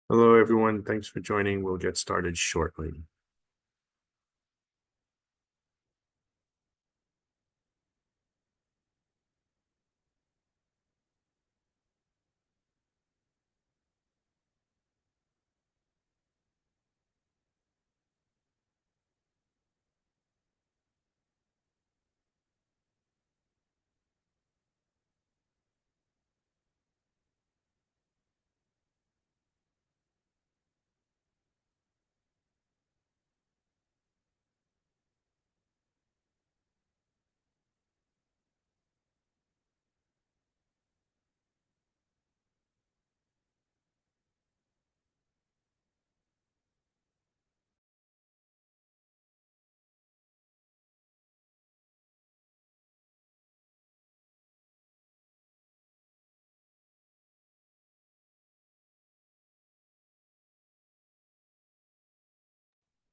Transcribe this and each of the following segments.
Hello, everyone. Thanks for joining. We'll get started shortly.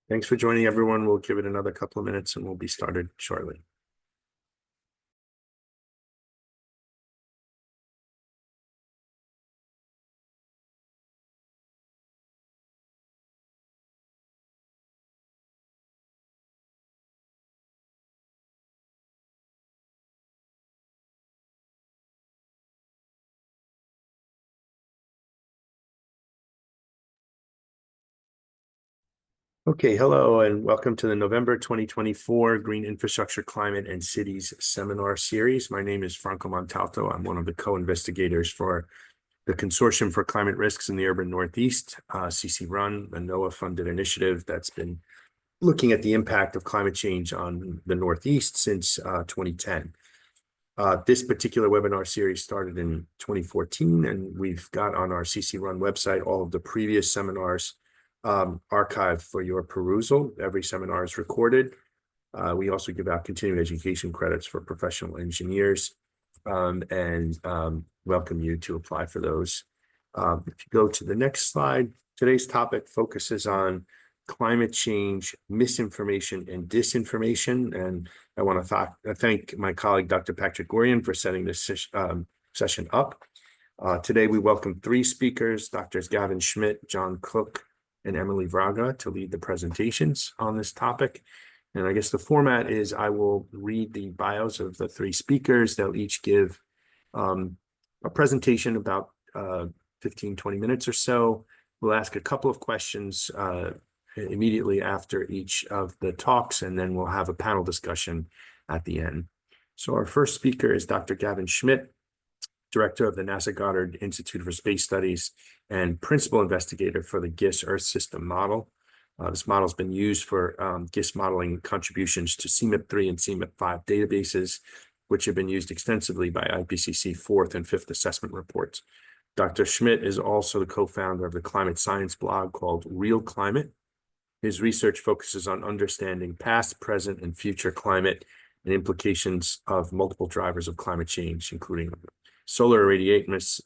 Thanks for joining, everyone. We'll give it another couple of minutes and we'll be started shortly. Okay, hello, and welcome to the November 2024 Green Infrastructure, Climate, and Cities Seminar Series. My name is Franco Montalto. I'm one of the co-investigators for the Consortium for Climate Risks in the Urban Northeast, CC-RUN, a NOAA-funded initiative that's been looking at the impact of climate change on the Northeast since 2010. This particular webinar series started in 2014, and we've got on our CC-RUN website all of the previous seminars archived for your perusal. Every seminar is recorded. We also give out continuing education credits for professional engineers and welcome you to apply for those. If you go to the next slide, today's topic focuses on climate change, misinformation, and disinformation. And I want to thank my colleague, Dr. Patrick Gorian, for setting this session up. Today, we welcome three speakers, Drs. Gavin Schmidt, John Cook, and Emily Vraga, to lead the presentations on this topic. And I guess the format is I will read the bios of the three speakers. They'll each give a presentation about 15, 20 minutes or so. We'll ask a couple of questions immediately after each of the talks, and then we'll have a panel discussion at the end. So our first speaker is Dr. Gavin Schmidt, Director of the NASA Goddard Institute for Space Studies and Principal Investigator for the GISS Earth System Model. This model has been used for GISS modeling contributions to CMIP3 and CMIP5 databases, which have been used extensively by IPCC 4th and 5th assessment reports. Dr. Schmidt is also the co-founder of the climate science blog called Real Climate. His research focuses on understanding past, present, and future climate and implications of multiple drivers of climate change, including solar irradiance,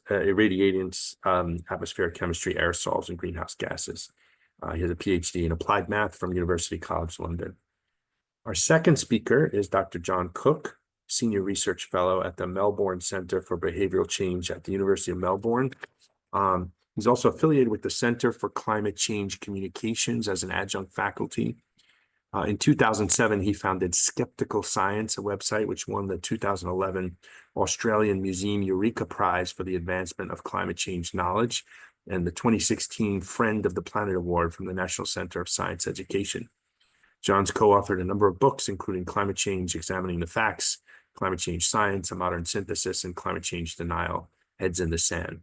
atmospheric chemistry, aerosols, and greenhouse gases. He has a PhD in applied math from University College London. Our second speaker is Dr. John Cook, Senior Research Fellow at the Melbourne Center for Behavioral Change at the University of Melbourne. He's also affiliated with the Center for Climate Change Communications as an adjunct faculty. In 2007, he founded Skeptical Science, a website which won the 2011 Australian Museum Eureka Prize for the advancement of climate change knowledge and the 2016 Friend of the Planet Award from the National Center of Science Education. John's co-authored a number of books, including Climate Change, Examining the Facts, Climate Change Science, A Modern Synthesis, and Climate Change Denial, Heads in the Sand.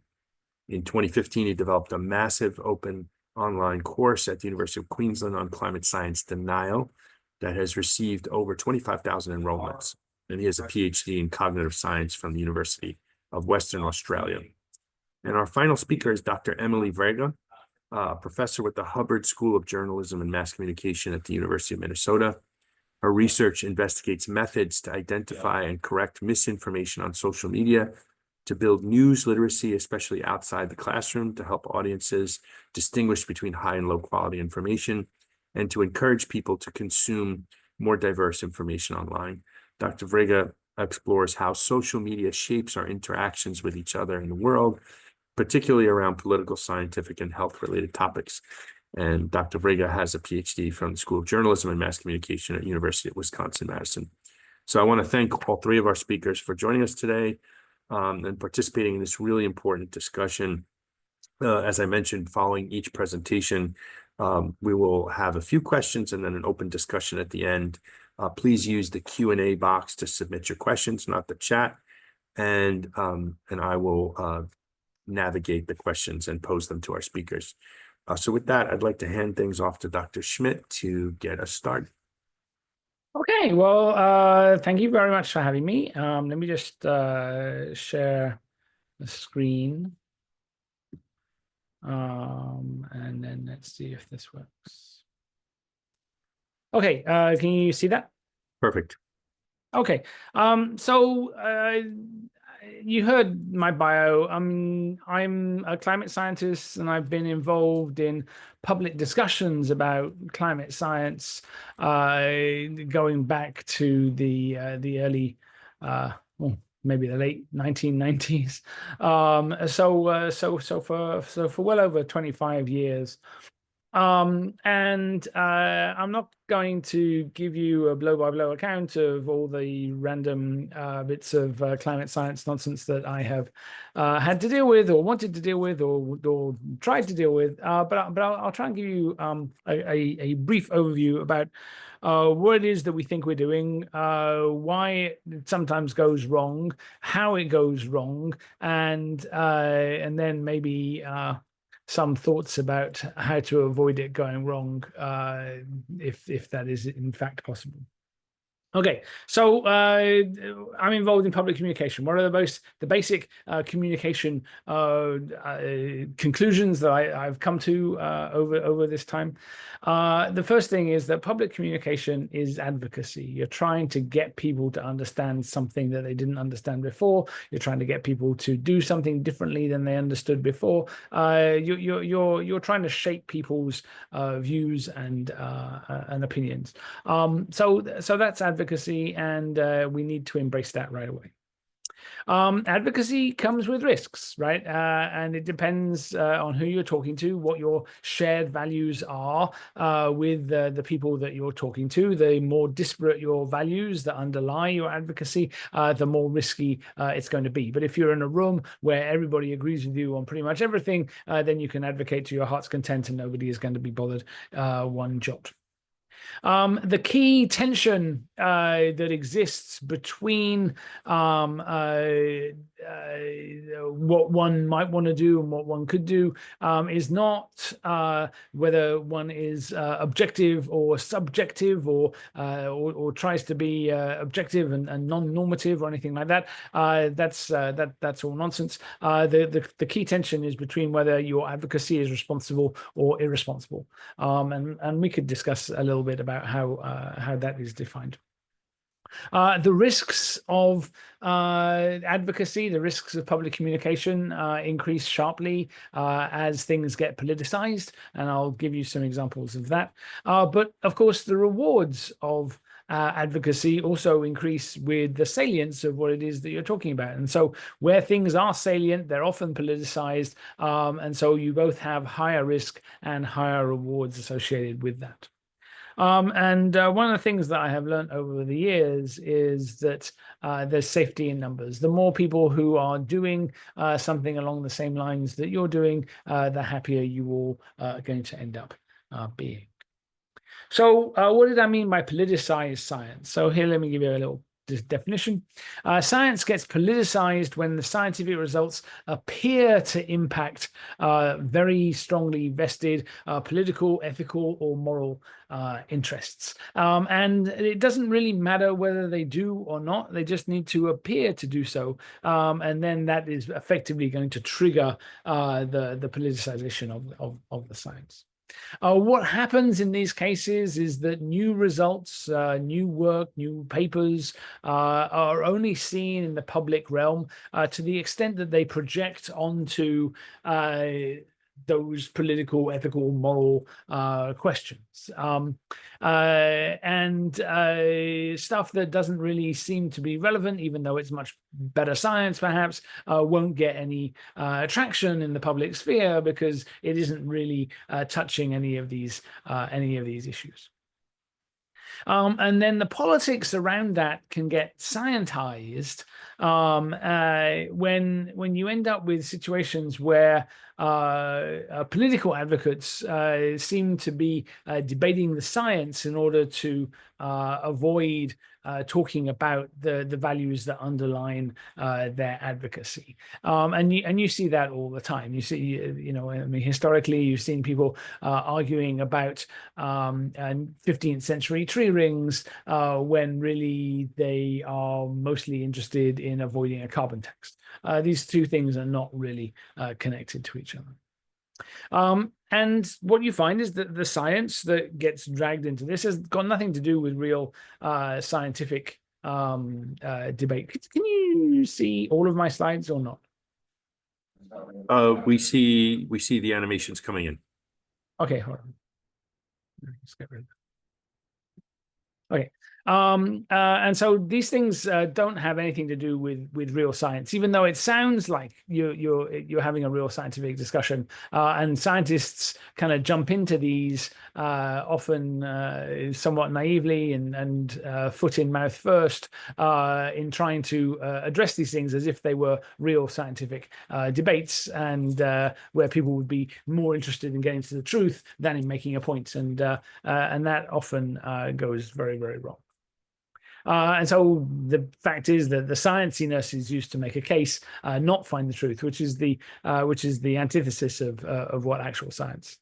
In 2015, he developed a massive open online course at the University of Queensland on climate science denial that has received over 25,000 enrollments. And he has a PhD in cognitive science from the University of Western Australia. And our final speaker is Dr. Emily Vraga, professor with the Hubbard School of Journalism and Mass Communication at the University of Minnesota. Her research investigates methods to identify and correct misinformation on social media, to build news literacy, especially outside the classroom, to help audiences distinguish between high and low quality information, and to encourage people to consume more diverse information online. Dr. Vraga explores how social media shapes our interactions with each other in the world, particularly around political, scientific, and health-related topics. And Dr. Vraga has a PhD from the School of Journalism and Mass Communication at University of Wisconsin-Madison. So I want to thank all three of our speakers for joining us today and participating in this really important discussion. As I mentioned, following each presentation, we will have a few questions and then an open discussion at the end. Please use the Q&A box to submit your questions, not the chat. And I will navigate the questions and pose them to our speakers. So with that, I'd like to hand things off to Dr. Schmidt to get us started. Okay, well, thank you very much for having me. Let me just share the screen. And then let's see if this works. Okay, can you see that? Perfect. Okay, so you heard my bio. I'm a climate scientist, and I've been involved in public discussions about climate science, going back to the early, well, maybe the late 1990s. So for well over 25 years. And I'm not going to give you a blow-by-blow account of all the random bits of climate science nonsense that I have had to deal with, or wanted to deal with, or tried to deal with. But I'll try and give you a brief overview about what it is that we think we're doing, why it sometimes goes wrong, how it goes wrong, and then maybe some thoughts about how to avoid it going wrong, if that is in fact possible. Okay, so I'm involved in public communication. What are the basic communication conclusions that I've come to over this time? The first thing is that public communication is advocacy. You're trying to get people to understand something that they didn't understand before. You're trying to get people to do something differently than they understood before. You're trying to shape people's views and opinions. So that's advocacy. And we need to embrace that right away. Advocacy comes with risks, right? And it depends on who you're talking to, what your shared values are with the people that you're talking to. The more disparate your values that underlie your advocacy, the more risky it's going to be. But if you're in a room where everybody agrees with you on pretty much everything, then you can advocate to your heart's content and nobody is going to be bothered one jot. The key tension that exists between what one might want to do and what one could do is not whether one is objective or subjective, or tries to be objective and non-normative or anything like that. That's all nonsense. The key tension is between whether your advocacy is responsible or irresponsible, and we could discuss a little bit about how that is defined. The risks of advocacy, the risks of public communication increase sharply as things get politicized, and I'll give you some examples of that. But of course, the rewards of advocacy also increase with the salience of what it is that you're talking about. And so where things are salient, they're often politicized, and so you both have higher risk and higher rewards associated with that. And one of the things that I have learned over the years is that there's safety in numbers. The more people who are doing something along the same lines that you're doing, the happier you all are going to end up being. So what did I mean by politicized science? So here, let me give you a little definition. Science gets politicized when the scientific results appear to impact very strongly vested political, ethical, or moral interests. And it doesn't really matter whether they do or not. They just need to appear to do so. And then that is effectively going to trigger the politicization of the science. What happens in these cases is that new results, new work, new papers are only seen in the public realm to the extent that they project onto those political, ethical, moral questions. And stuff that doesn't really seem to be relevant, even though it's much better science, perhaps, won't get any traction in the public sphere because it isn't really touching any of these issues. And then the politics around that can get scientized when you end up with situations where political advocates seem to be debating the science in order to avoid talking about the values that underline their advocacy, and you see that all the time. You see, I mean, historically, you've seen people arguing about 15th century tree rings when really they are mostly interested in avoiding a carbon tax. These two things are not really connected to each other. And what you find is that the science that gets dragged into this has got nothing to do with real scientific debate. Can you see all of my slides or not? We see the animations coming in. Okay, hold on. Let's get rid of that. Okay. And so these things don't have anything to do with real science, even though it sounds like you're having a real scientific discussion. And scientists kind of jump into these often somewhat naively and foot in mouth first in trying to address these things as if they were real scientific debates, and where people would be more interested in getting to the truth than in making a point, and that often goes very, very wrong. And so the fact is that the scienciness is used to make a case, not find the truth, which is the antithesis of what actual science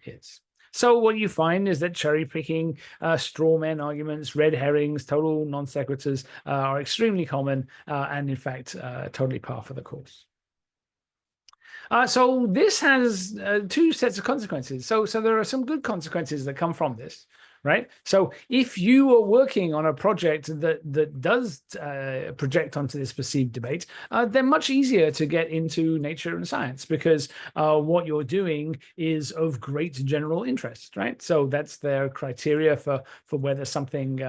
is. So what you find is that cherry picking, straw man arguments, red herrings, total non sequiturs are extremely common, and in fact totally par for the course. So this has two sets of consequences. So there are some good consequences that come from this. Right. So if you are working on a project that does project onto this perceived debate, they're much easier to get into nature and science because what you're doing is of great general interest. Right. So that's their criteria for whether something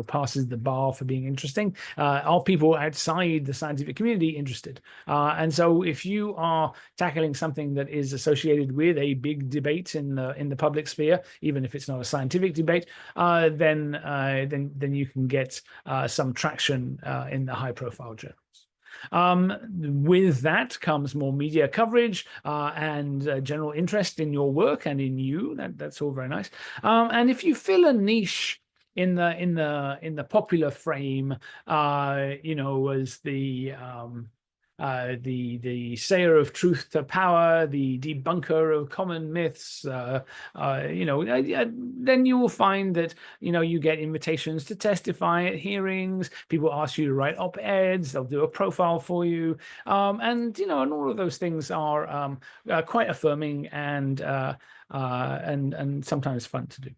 passes the bar for being interesting. Are people outside the scientific community interested? And so if you are tackling something that is associated with a big debate in the public sphere, even if it's not a scientific debate, then you can get some traction in the high-profile journals. With that comes more media coverage and general interest in your work and in you. That's all very nice. And if you fill a niche in the popular frame, as the sayer of truth to power, the debunker of common myths, then you will find that, you get invitations to testify at hearings. People ask you to write op-eds. They'll do a profile for you. And all of those things are quite affirming and sometimes fun to do.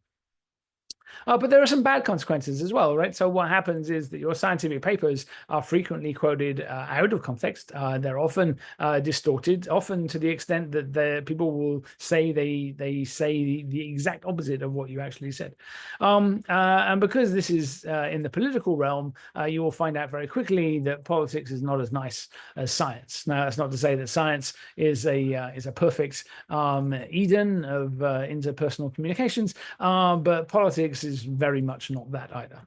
But there are some bad consequences as well, right? So what happens is that your scientific papers are frequently quoted out of context. They're often distorted, often to the extent that people will say they say the exact opposite of what you actually said. And because this is in the political realm, you will find out very quickly that politics is not as nice as science. Now, that's not to say that science is a perfect Eden of interpersonal communications, but politics is very much not that either.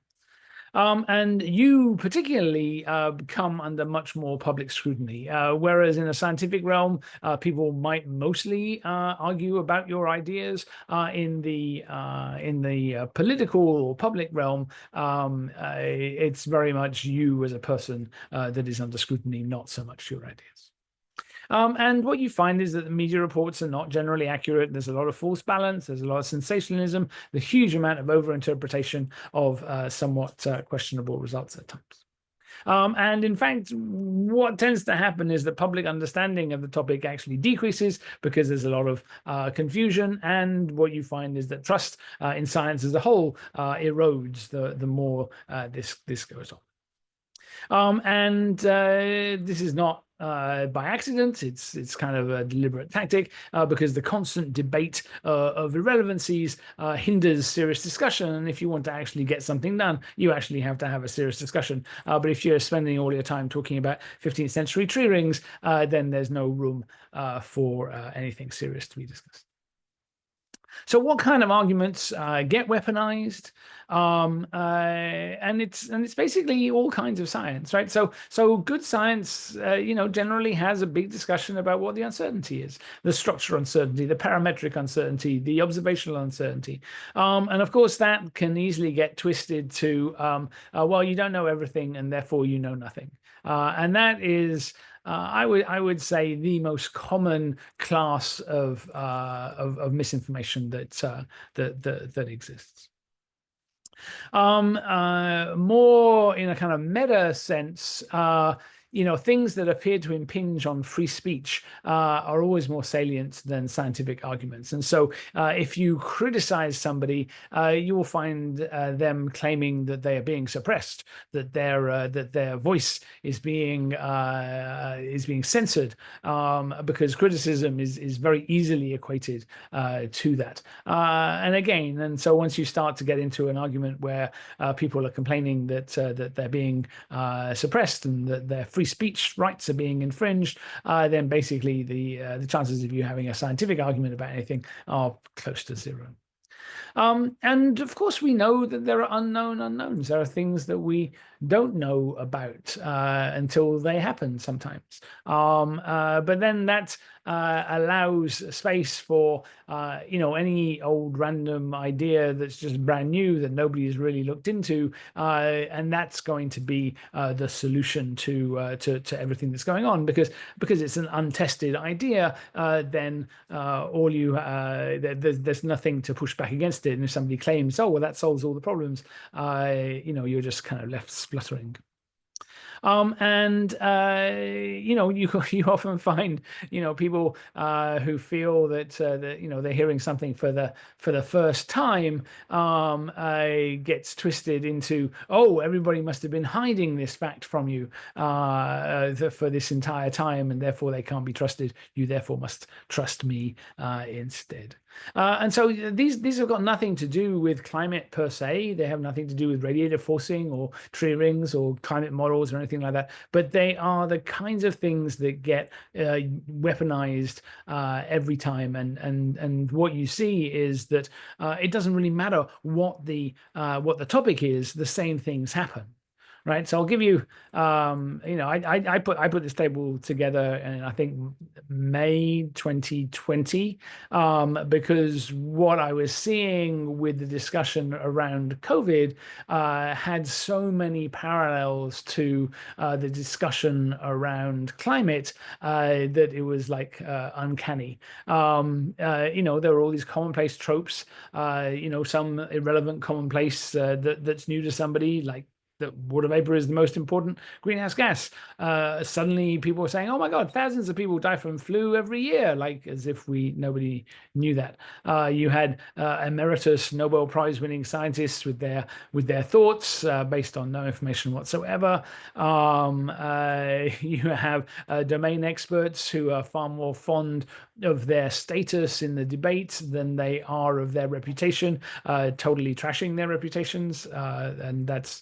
And you particularly come under much more public scrutiny, whereas in a scientific realm, people might mostly argue about your ideas. In the political or public realm, it's very much you as a person that is under scrutiny, not so much your ideas. And what you find is that the media reports are not generally accurate. There's a lot of false balance. There's a lot of sensationalism, the huge amount of overinterpretation of somewhat questionable results at times. And in fact, what tends to happen is that public understanding of the topic actually decreases because there's a lot of confusion. And what you find is that trust in science as a whole erodes the more this goes on. And this is not by accident. It's kind of a deliberate tactic because the constant debate of irrelevancies hinders serious discussion. And if you want to actually get something done, you actually have to have a serious discussion. But if you're spending all your time talking about 15th century tree rings, then there's no room for anything serious to be discussed. So what kind of arguments get weaponized? And it's basically all kinds of science, right? So good science, generally has a big discussion about what the uncertainty is, the structure uncertainty, the parametric uncertainty, the observational uncertainty, and of course that can easily get twisted to, well, you don't know everything, and therefore you know nothing, and that is. I would say the most common class of misinformation that exists. More in a kind of meta sense, things that appear to impinge on free speech are always more salient than scientific arguments. And so if you criticize somebody, you will find them claiming that they are being suppressed, that their voice is being censored, because criticism is very easily equated to that. And so once you start to get into an argument where people are complaining that they're being suppressed and that their free speech rights are being infringed, then basically the chances of you having a scientific argument about anything are close to zero. And of course, we know that there are unknown unknowns. There are things that we don't know about until they happen sometimes. But then that allows space for any old random idea that's just brand new that nobody has really looked into, and that's going to be the solution to everything that's going on, because it's an untested idea. Then there's nothing to push back against it, and if somebody claims, oh well, that solves all the problems, you're just kind of left spluttering. And you often find people who feel that they're hearing something for the first time, gets twisted into, oh, everybody must have been hiding this fact from you for this entire time, and therefore they can't be trusted. You therefore must trust me instead. And so these have got nothing to do with climate per se. They have nothing to do with radiator forcing or tree rings or climate models or anything like that. But they are the kinds of things that get weaponized every time. And what you see is that it doesn't really matter what the topic is. The same things happen. Right, so I'll give you, I put this table together in, I think, May 2020, because what I was seeing with the discussion around COVID had so many parallels to the discussion around climate that it was like uncanny. There were all these commonplace tropes, some irrelevant commonplace that's new to somebody, like that water vapor is the most important greenhouse gas. Suddenly people were saying, oh my God, thousands of people die from flu every year, like as if nobody knew that. You had emeritus Nobel Prize winning scientists with their thoughts based on no information whatsoever. You have domain experts who are far more fond of their status in the debate than they are of their reputation, totally trashing their reputations, and that's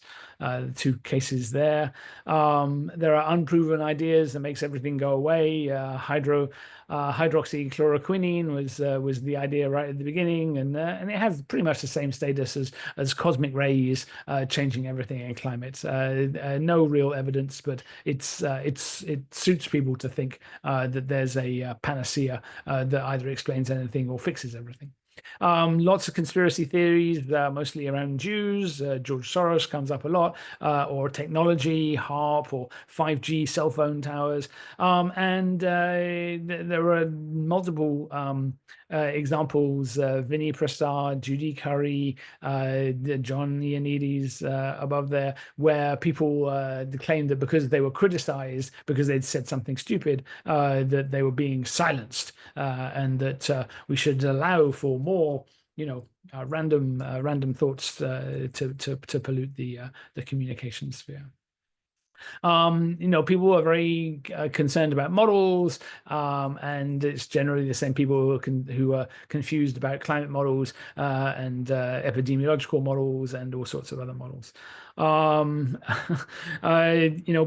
two cases there. There are unproven ideas that makes everything go away. Hydroxychloroquine was the idea right at the beginning, and it has pretty much the same status as cosmic rays changing everything in climate. No real evidence, but it suits people to think that there's a panacea that either explains anything or fixes everything. Lots of conspiracy theories, mostly around Jews. George Soros comes up a lot, or technology, HARP, or 5G cell phone towers. And there are multiple examples: Vinny Prasad, Judy Curry, John Ioannidis above there, where people claimed that because they were criticized because they'd said something stupid, that they were being silenced, and that we should allow for more, random thoughts to pollute the communication sphere. People are very concerned about models, and it's generally the same people who are confused about climate models and epidemiological models and all sorts of other models. Um,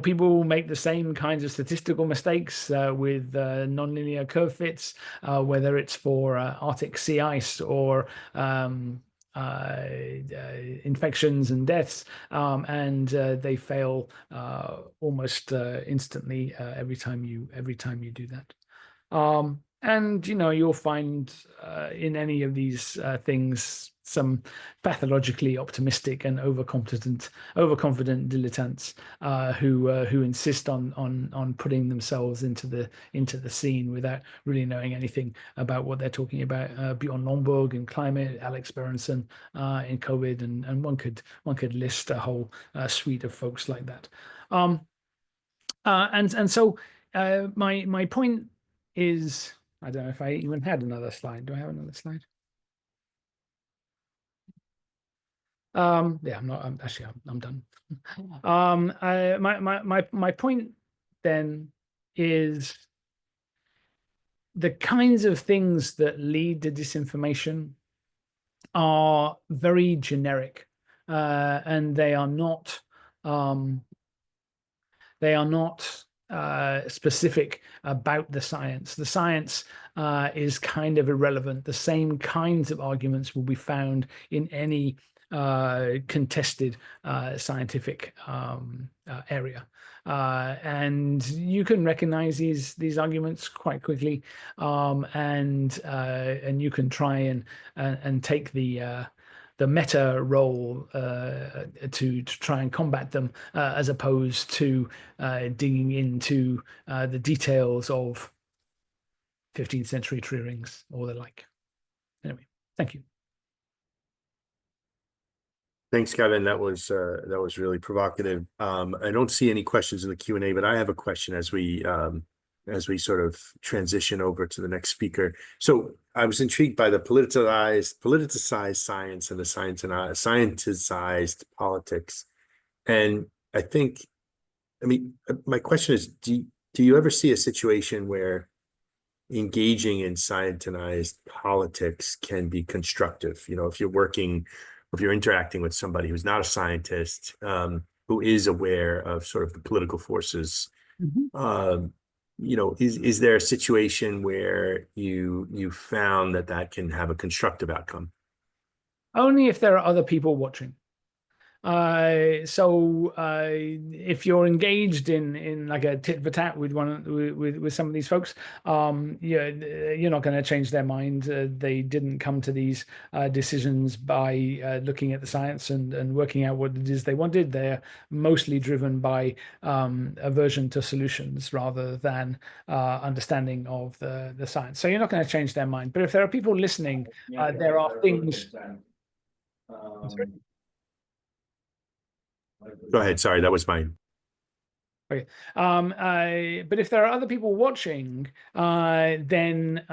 People make the same kinds of statistical mistakes with nonlinear curve fits, whether it's for Arctic sea ice or infections and deaths, and they fail almost instantly every time you do that. And you'll find in any of these things some pathologically optimistic and overconfident dilettantes who insist on putting themselves into the scene without really knowing anything about what they're talking about. Bjorn Lomborg in climate, Alex Berenson in COVID, and one could list a whole suite of folks like that. And so my point is, I don't know if I even had another slide. Do I have another slide? Yeah, I'm not. I'm done. My point then is the kinds of things that lead to disinformation are very generic, and they are not. They are not specific about the science. The science is kind of irrelevant. The same kinds of arguments will be found in any contested scientific area. And you can recognize these arguments quite quickly, and you can try and take the meta role to try and combat them, as opposed to digging into the details of 15th century tree rings or the like. Anyway, thank you. Thanks, Gavin. That was really provocative. I don't see any questions in the Q&A, but I have a question as we sort of transition over to the next speaker. So I was intrigued by the politicized science and the scienticized politics. And I mean, my question is, do you ever see a situation where engaging in scientized politics can be constructive? If you're interacting with somebody who's not a scientist, who is aware of sort of the political forces, is there a situation where you found that can have a constructive outcome? Only if there are other people watching. So if you're engaged in like a tit for tat with with some of these folks, you're not going to change their mind. They didn't come to these decisions by looking at the science and working out what it is they wanted. They're mostly driven by aversion to solutions rather than understanding of the science. So you're not going to change their mind. But if there are people listening, there are things. Go ahead. Sorry, that was mine. Okay. But if there are other people watching, then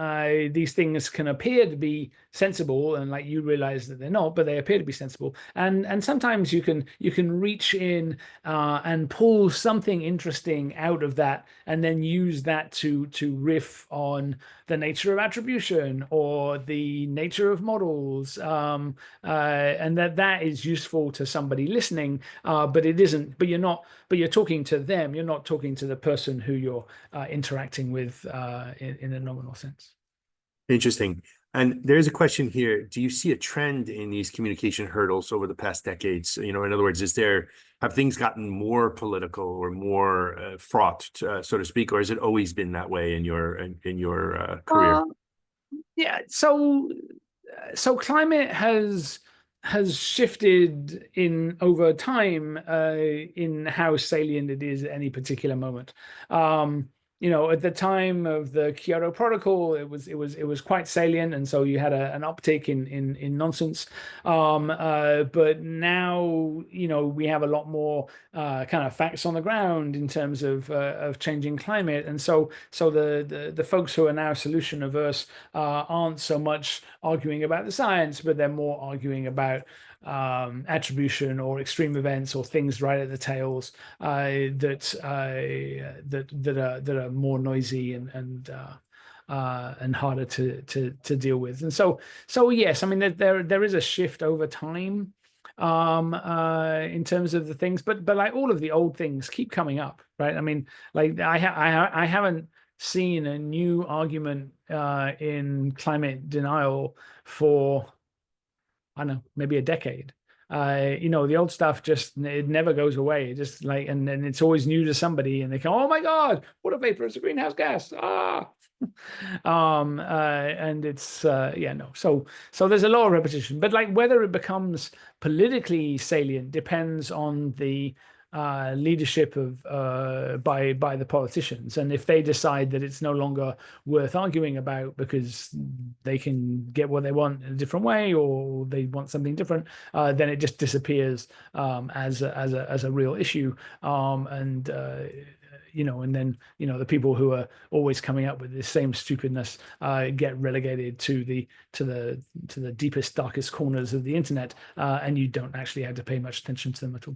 these things can appear to be sensible, and like you realize that they're not, but they appear to be sensible. And sometimes you can reach in and pull something interesting out of that, and then use that to riff on the nature of attribution or the nature of models, and that is useful to somebody listening. But it isn't. But you're not. But you're talking to them. You're not talking to the person who you're interacting with in a nominal sense. Interesting. And there's a question here. Do you see a trend in these communication hurdles over the past decades? In other words, have things gotten more political or more fraught, so to speak, or has it always been that way in your career? Yeah. So climate has shifted in over time in how salient it is at any particular moment. At the time of the Kyoto Protocol, it was quite salient, and so you had an uptick in nonsense. But now we have a lot more kind of facts on the ground in terms of changing climate, and so the folks who are now solution averse aren't so much arguing about the science, but they're more arguing about attribution or extreme events or things right at the tails that are more noisy and harder to deal with. And so yes, I mean there is a shift over time in terms of the things, but like all of the old things keep coming up, right? I mean, like I haven't seen a new argument in climate denial for, I don't know, maybe a decade. The old stuff just, it never goes away. It just like, and it's always new to somebody, and they go, "Oh my God, what a vapor! It's a greenhouse gas!" Ah, and it's yeah, no. So there's a lot of repetition, but like whether it becomes politically salient depends on the leadership of by the politicians, and if they decide that it's no longer worth arguing about because they can get what they want in a different way, or they want something different, then it just disappears as a real issue, and and then the people who are always coming up with the same stupidness get relegated to the deepest, darkest corners of the internet, and you don't actually have to pay much attention to them at all.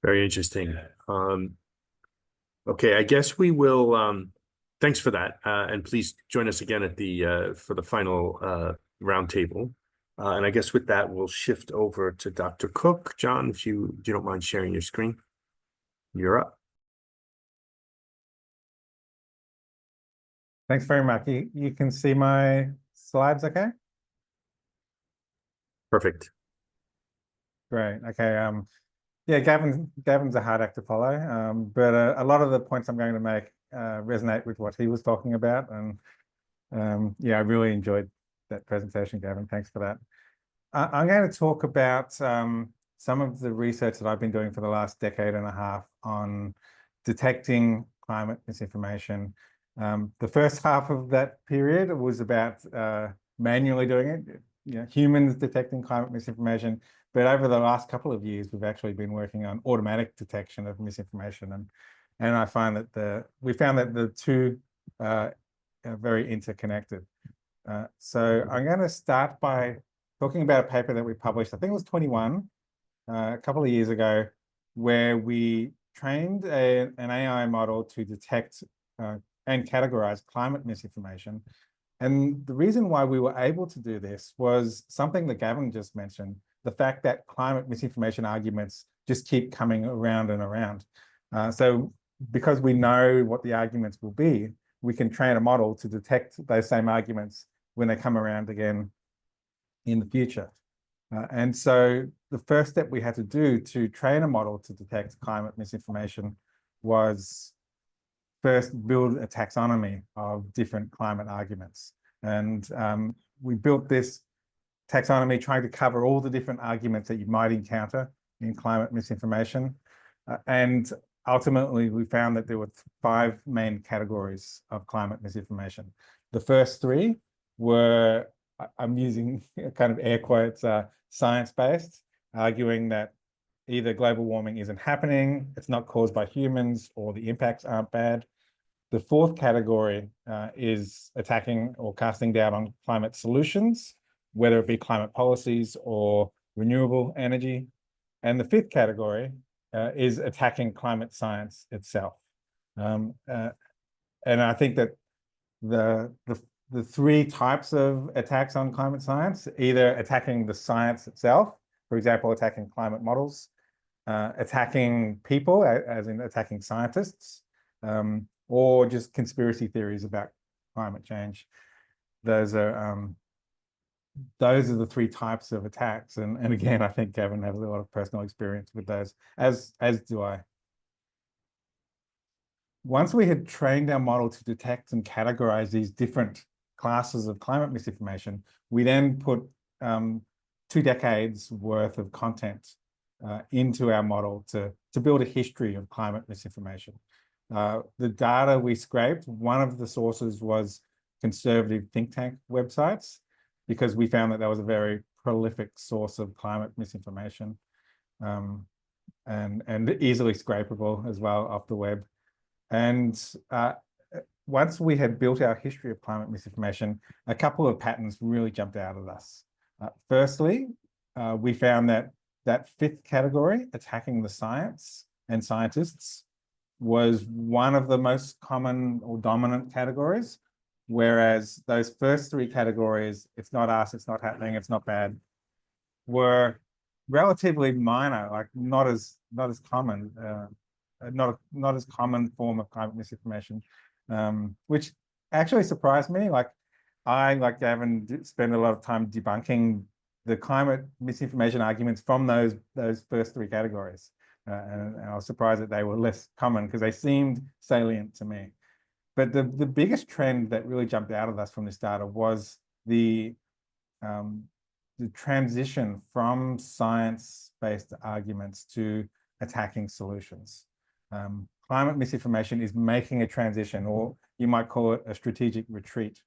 Very interesting. Okay, I guess we will. Thanks for that, and please join us again at the for the final roundtable. And I guess with that, we'll shift over to Dr. Cook. John, if you don't mind sharing your screen, you're up. Thanks very much. You can see my slides, okay? Perfect. Great. Okay. Yeah, Gavin's a hard act to follow, but a lot of the points I'm going to make resonate with what he was talking about, and yeah, I really enjoyed that presentation, Gavin. Thanks for that. I'm going to talk about some of the research that I've been doing for the last decade and a half on detecting climate misinformation. The first half of that period was about manually doing it, humans detecting climate misinformation. But over the last couple of years, we've actually been working on automatic detection of misinformation, and I find that we found that the two are very interconnected. So I'm going to start by talking about a paper that we published, I think it was 21, a couple of years ago, where we trained an AI model to detect and categorize climate misinformation. And the reason why we were able to do this was something that Gavin just mentioned, the fact that climate misinformation arguments just keep coming around and around. So because we know what the arguments will be, we can train a model to detect those same arguments when they come around again in the future. And so the first step we had to do to train a model to detect climate misinformation was first build a taxonomy of different climate arguments. And we built this taxonomy trying to cover all the different arguments that you might encounter in climate misinformation. And ultimately, we found that there were 5 main categories of climate misinformation. The first 3 were, I'm using kind of air quotes, science-based, arguing that either global warming isn't happening, it's not caused by humans, or the impacts aren't bad. The 4th category is attacking or casting doubt on climate solutions, whether it be climate policies or renewable energy. And the 5th category is attacking climate science itself. And I think that the 3 types of attacks on climate science, either attacking the science itself, for example, attacking climate models, attacking people, as in attacking scientists, or just conspiracy theories about climate change. Those are the 3 types of attacks. And again, I think Gavin has a lot of personal experience with those, as do I. Once we had trained our model to detect and categorize these different classes of climate misinformation, we then put 2 decades worth of content into our model to build a history of climate misinformation. The data we scraped, one of the sources was conservative think tank websites, because we found that was a very prolific source of climate misinformation, and easily scrapable as well off the web. And once we had built our history of climate misinformation, a couple of patterns really jumped out at us. Firstly, we found that that fifth category, attacking the science and scientists, was one of the most common or dominant categories, whereas those first three categories, it's not us, it's not happening, it's not bad, were relatively minor, like not as common, not as common form of climate misinformation, which actually surprised me. Like I, like Gavin, spend a lot of time debunking the climate misinformation arguments from those first three categories. And I was surprised that they were less common because they seemed salient to me. But the biggest trend that really jumped out at us from this data was the transition from science-based arguments to attacking solutions. Climate misinformation is making a transition, or you might call it a strategic retreat,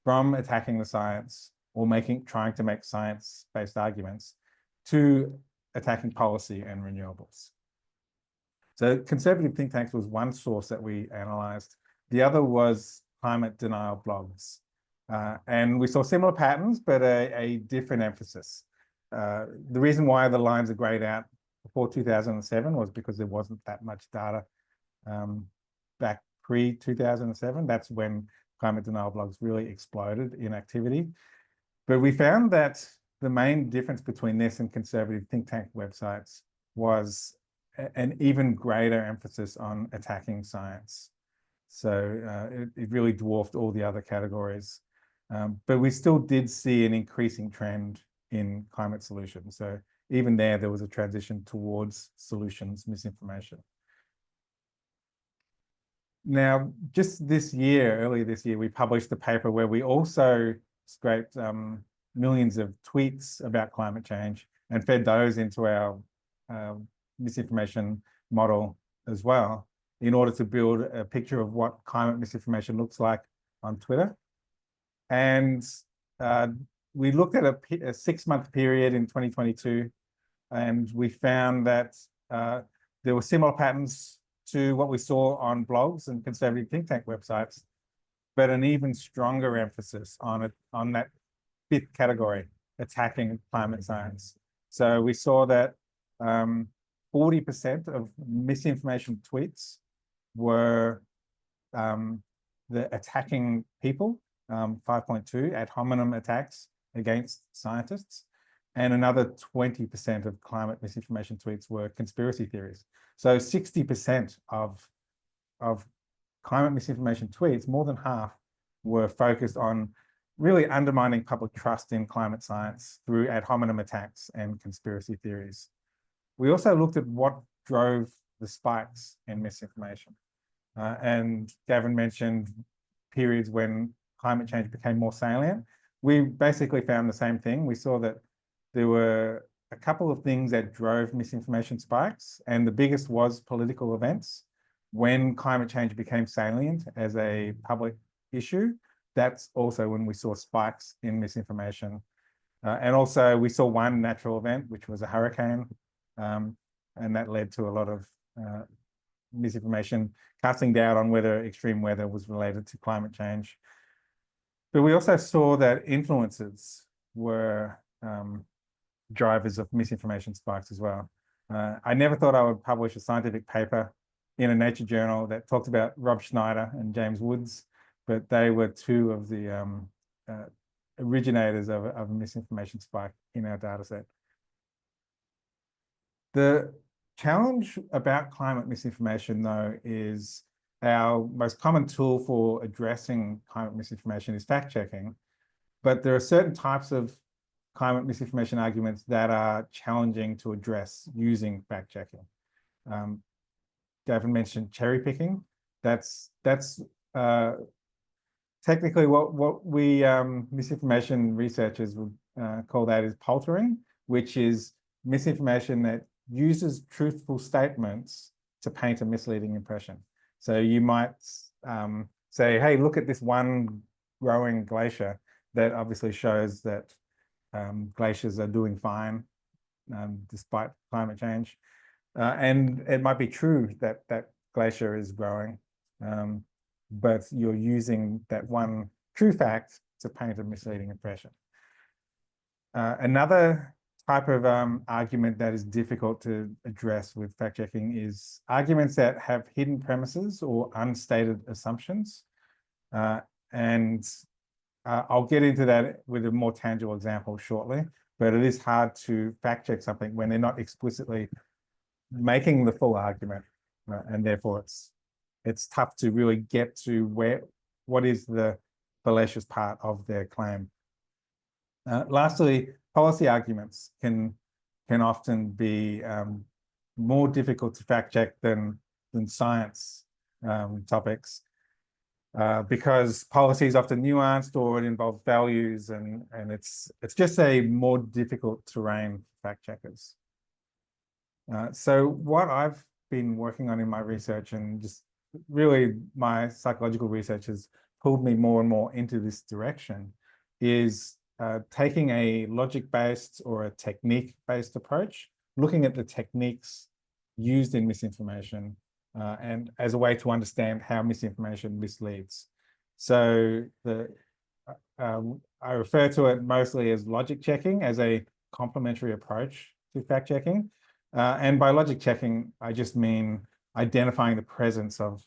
from attacking the science or trying to make science-based arguments to attacking policy and renewables. So conservative think tanks was one source that we analyzed. The other was climate denial blogs. And we saw similar patterns, but a different emphasis. The reason why the lines are grayed out before 2007 was because there wasn't that much data back pre-2007. That's when climate denial blogs really exploded in activity. But we found that the main difference between this and conservative think tank websites was an even greater emphasis on attacking science. So it really dwarfed all the other categories. But we still did see an increasing trend in climate solutions. So even there was a transition towards solutions misinformation. Now, just this year, earlier this year, we published a paper where we also scraped millions of tweets about climate change and fed those into our misinformation model as well, in order to build a picture of what climate misinformation looks like on Twitter. And we looked at a 6-month period in 2022, and we found that there were similar patterns to what we saw on blogs and conservative think tank websites, but an even stronger emphasis on that fifth category, attacking climate science. So we saw that 40% of misinformation tweets were the attacking people, 5.2 ad hominem attacks against scientists, and another 20% of climate misinformation tweets were conspiracy theories. So 60% of climate misinformation tweets, more than half, were focused on really undermining public trust in climate science through ad hominem attacks and conspiracy theories. We also looked at what drove the spikes in misinformation. And Gavin mentioned periods when climate change became more salient. We basically found the same thing. We saw that there were a couple of things that drove misinformation spikes, and the biggest was political events. When climate change became salient as a public issue, that's also when we saw spikes in misinformation. And also we saw one natural event, which was a hurricane, and that led to a lot of misinformation, casting doubt on whether extreme weather was related to climate change. But we also saw that influencers were drivers of misinformation spikes as well. I never thought I would publish a scientific paper in a Nature journal that talked about Rob Schneider and James Woods, but they were two of the originators of a misinformation spike in our data set. The challenge about climate misinformation, though, is our most common tool for addressing climate misinformation is fact-checking, but there are certain types of climate misinformation arguments that are challenging to address using fact-checking. Gavin mentioned cherry picking. That's technically what we misinformation researchers would call that is paltering, which is misinformation that uses truthful statements to paint a misleading impression. So you might say, hey, look at this one growing glacier that obviously shows that glaciers are doing fine despite climate change. And it might be true that that glacier is growing, but you're using that one true fact to paint a misleading impression. Another type of argument that is difficult to address with fact checking is arguments that have hidden premises or unstated assumptions. And I'll get into that with a more tangible example shortly, but it is hard to fact check something when they're not explicitly making the full argument, and therefore it's tough to really get to what is the fallacious part of their claim. Lastly, policy arguments can often be more difficult to fact check than science topics, because policy is often nuanced or it involves values, and it's just a more difficult terrain for fact checkers. So what I've been working on in my research, and just really my psychological research has pulled me more and more into this direction, is taking a logic-based or a technique-based approach, looking at the techniques used in misinformation, and as a way to understand how misinformation misleads. So I refer to it mostly as logic checking, as a complementary approach to fact checking. And by logic checking, I just mean identifying the presence of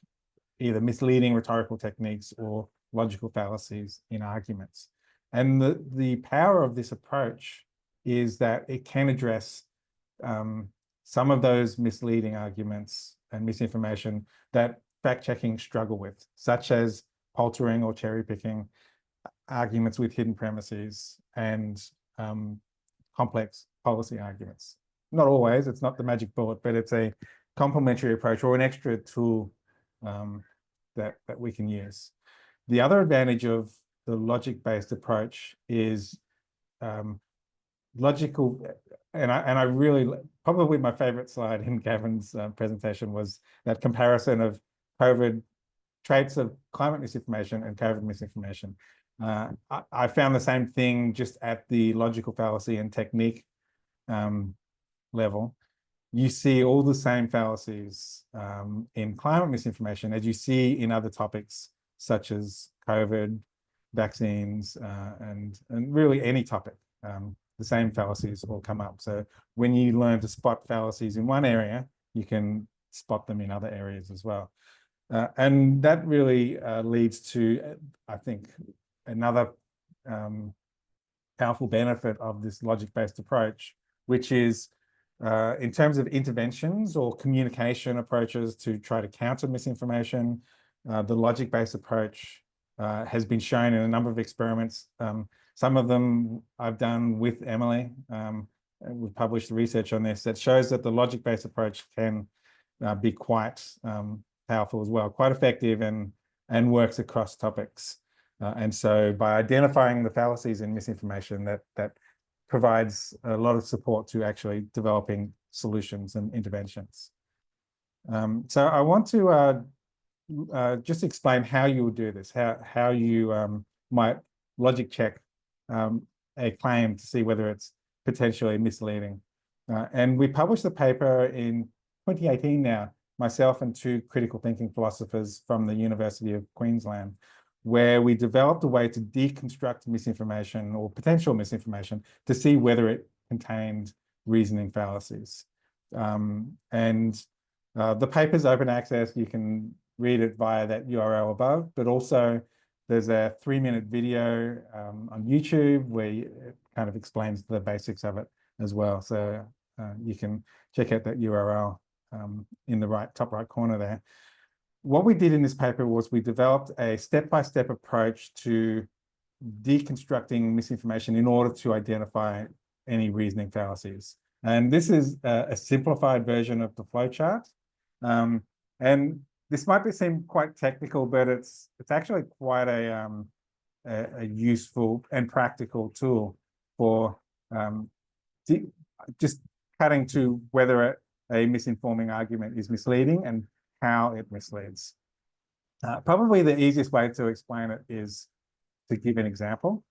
either misleading rhetorical techniques or logical fallacies in arguments. And the power of this approach is that it can address some of those misleading arguments and misinformation that fact-checking struggle with, such as paltering or cherry-picking arguments with hidden premises and complex policy arguments. Not always, it's not the magic bullet, but it's a complementary approach or an extra tool that we can use. The other advantage of the logic-based approach is logical, and I really, probably my favorite slide in Gavin's presentation was that comparison of COVID, traits of climate misinformation and COVID misinformation. I found the same thing just at the logical fallacy and technique level. You see all the same fallacies in climate misinformation as you see in other topics such as COVID, vaccines, and really any topic. The same fallacies will come up. So when you learn to spot fallacies in one area, you can spot them in other areas as well. And that really leads to, I think, another powerful benefit of this logic-based approach, which is in terms of interventions or communication approaches to try to counter misinformation, the logic-based approach has been shown in a number of experiments. Some of them I've done with Emily. We've published research on this that shows that the logic-based approach can be quite powerful as well, quite effective, and works across topics. And so by identifying the fallacies in misinformation, that provides a lot of support to actually developing solutions and interventions. So I want to just explain how you would do this, how you might logic check a claim to see whether it's potentially misleading. And we published the paper in 2018 now, myself and two critical thinking philosophers from the University of Queensland, where we developed a way to deconstruct misinformation or potential misinformation to see whether it contained reasoning fallacies. And the paper's open access. You can read it via that URL above, but also there's a 3-minute video on YouTube where it kind of explains the basics of it as well. So you can check out that URL in the top right corner there. What we did in this paper was we developed a step-by-step approach to deconstructing misinformation in order to identify any reasoning fallacies. And this is a simplified version of the flowchart. And this might seem quite technical, but it's actually quite a useful and practical tool for just cutting to whether a misinforming argument is misleading and how it misleads. Probably the easiest way to explain it is to give an example.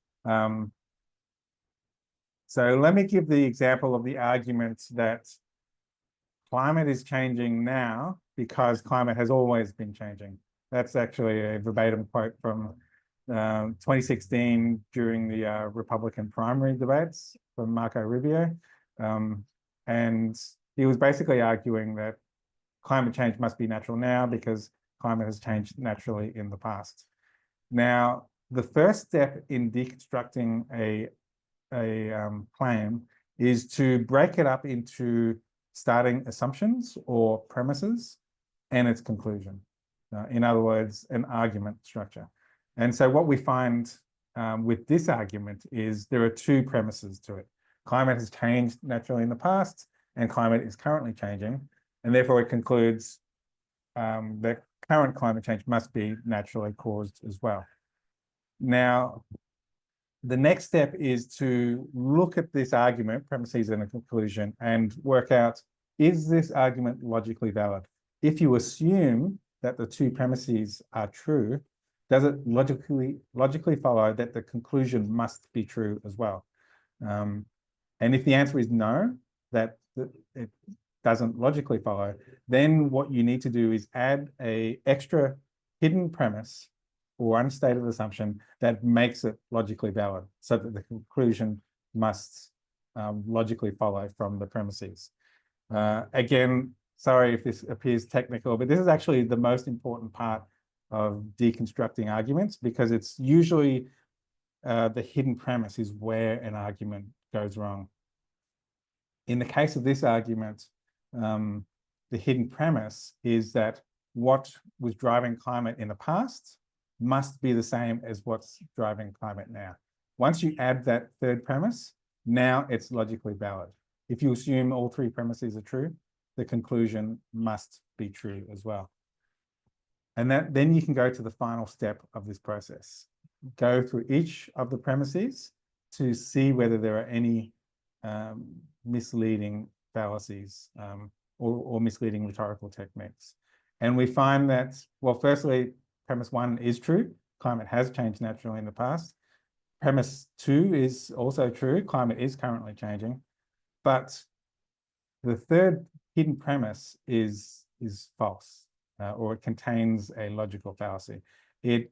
So let me give the example of the argument that climate is changing now because climate has always been changing. That's actually a verbatim quote from 2016 during the Republican primary debates. from Marco Rubio. And he was basically arguing that climate change must be natural now because climate has changed naturally in the past. Now, the first step in deconstructing a claim is to break it up into starting assumptions or premises and its conclusion. In other words, an argument structure. And so what we find with this argument is there are two premises to it. Climate has changed naturally in the past, and climate is currently changing. And therefore it concludes that current climate change must be naturally caused as well. Now, the next step is to look at this argument, premises and a conclusion, and work out, is this argument logically valid? If you assume that the two premises are true, does it logically follow that the conclusion must be true as well? And if the answer is no, that it doesn't logically follow, then what you need to do is add an extra hidden premise or unstated assumption that makes it logically valid, so that the conclusion must logically follow from the premises. Again, sorry if this appears technical, but this is actually the most important part of deconstructing arguments, because it's usually the hidden premise is where an argument goes wrong. In the case of this argument, the hidden premise is that what was driving climate in the past must be the same as what's driving climate now. Once you add that third premise, now it's logically valid. If you assume all three premises are true, the conclusion must be true as well. And then you can go to the final step of this process. Go through each of the premises to see whether there are any misleading fallacies or misleading rhetorical techniques. And we find that, well, firstly, premise one is true. Climate has changed naturally in the past. Premise two is also true. Climate is currently changing. But the third hidden premise is false, or it contains a logical fallacy. It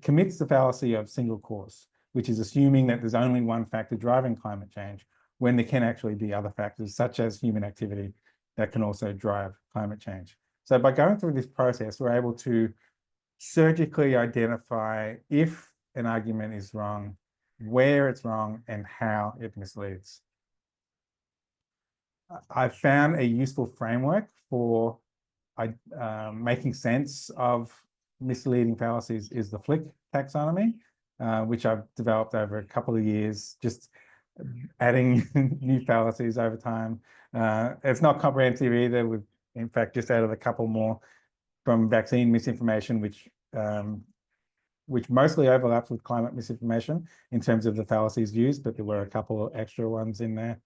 commits the fallacy of single cause, which is assuming that there's only one factor driving climate change, when there can actually be other factors, such as human activity, that can also drive climate change. So by going through this process, we're able to surgically identify if an argument is wrong, where it's wrong, and how it misleads. I found a useful framework for making sense of misleading fallacies is the Flick taxonomy, which I've developed over a couple of years, just adding new fallacies over time. It's not comprehensive either. We've, in fact, just added a couple more from vaccine misinformation, which mostly overlaps with climate misinformation in terms of the fallacies used, but there were a couple of extra ones in there.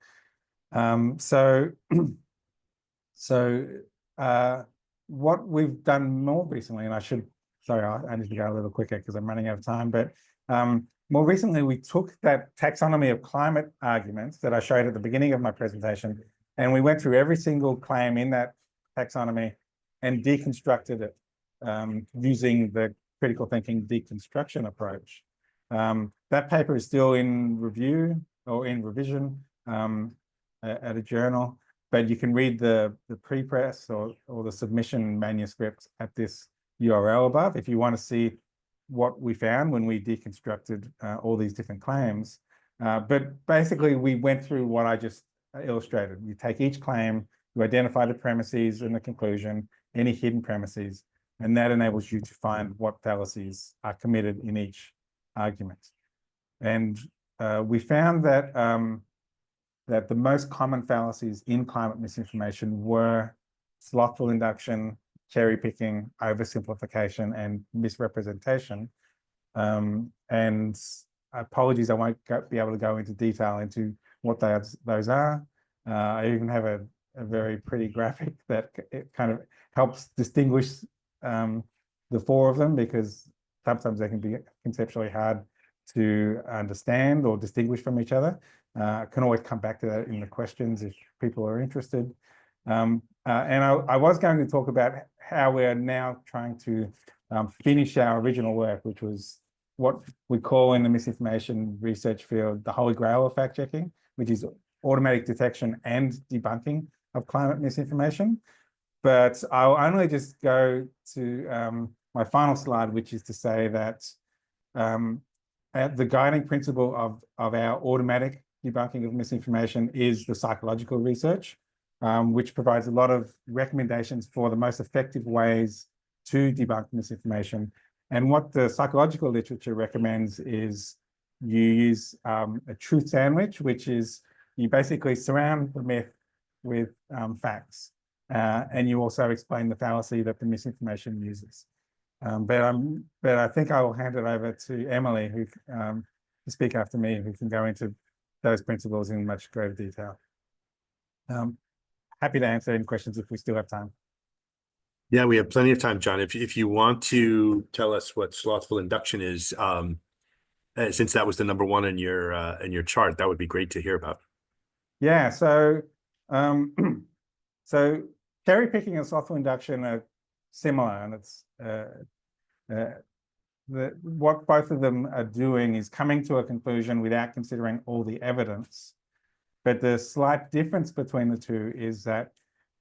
What we've done more recently, and I need to go a little quicker because I'm running out of time, but more recently, we took that taxonomy of climate arguments that I showed at the beginning of my presentation, and we went through every single claim in that taxonomy and deconstructed it using the critical thinking deconstruction approach. That paper is still in review or in revision at a journal, but you can read the prepress or the submission manuscript at this URL above if you want to see what we found when we deconstructed all these different claims. But basically, we went through what I just illustrated. You take each claim, you identify the premises and the conclusion, any hidden premises, and that enables you to find what fallacies are committed in each argument. And we found that that the most common fallacies in climate misinformation were slothful induction, cherry picking, oversimplification, and misrepresentation. And apologies, I won't be able to go into detail into what those are. I even have a very pretty graphic that it kind of helps distinguish the four of them, because sometimes they can be conceptually hard to understand or distinguish from each other. I can always come back to that in the questions if people are interested. And I was going to talk about how we are now trying to finish our original work, which was what we call in the misinformation research field the holy grail of fact checking, which is automatic detection and debunking of climate misinformation. But I'll only just go to my final slide, which is to say that the guiding principle of our automatic debunking of misinformation is the psychological research, which provides a lot of recommendations for the most effective ways to debunk misinformation. And what the psychological literature recommends is you use a truth sandwich, which is you basically surround the myth with facts. And you also explain the fallacy that the misinformation uses. But I think I will hand it over to Emily, who to speak after me, who can go into those principles in much greater detail. Happy to answer any questions if we still have time. Yeah, we have plenty of time, John. If you want to tell us what slothful induction is, since that was the number one in your chart, that would be great to hear about. Yeah, so so cherry picking and slothful induction are similar, and it's what both of them are doing is coming to a conclusion without considering all the evidence. But the slight difference between the two is that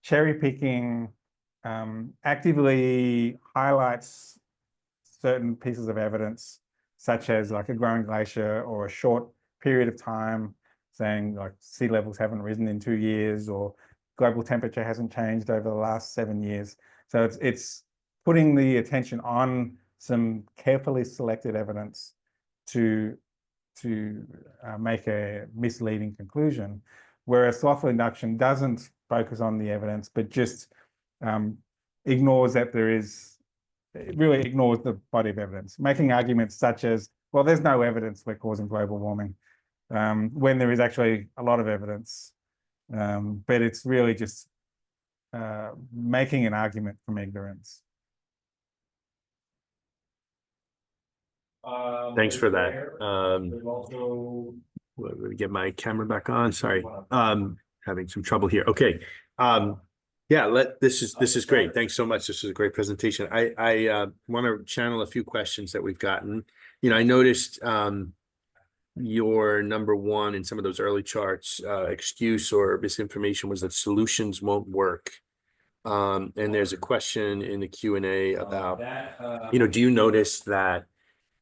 cherry picking actively highlights certain pieces of evidence, such as like a growing glacier or a short period of time, saying like sea levels haven't risen in 2 years or global temperature hasn't changed over the last 7 years. So it's putting the attention on some carefully selected evidence to make a misleading conclusion, whereas slothful induction doesn't focus on the evidence, but just ignores that it really ignores the body of evidence, making arguments such as, well, there's no evidence we're causing global warming, when there is actually a lot of evidence. But it's really just making an argument from ignorance. Thanks for that. Let me get my camera back on. Sorry, having some trouble here. Okay. Yeah, this is great. Thanks so much. This is a great presentation. I want to channel a few questions that we've gotten. I noticed your number one in some of those early charts, excuse or misinformation was that solutions won't work. And there's a question in the Q&A about, do you notice that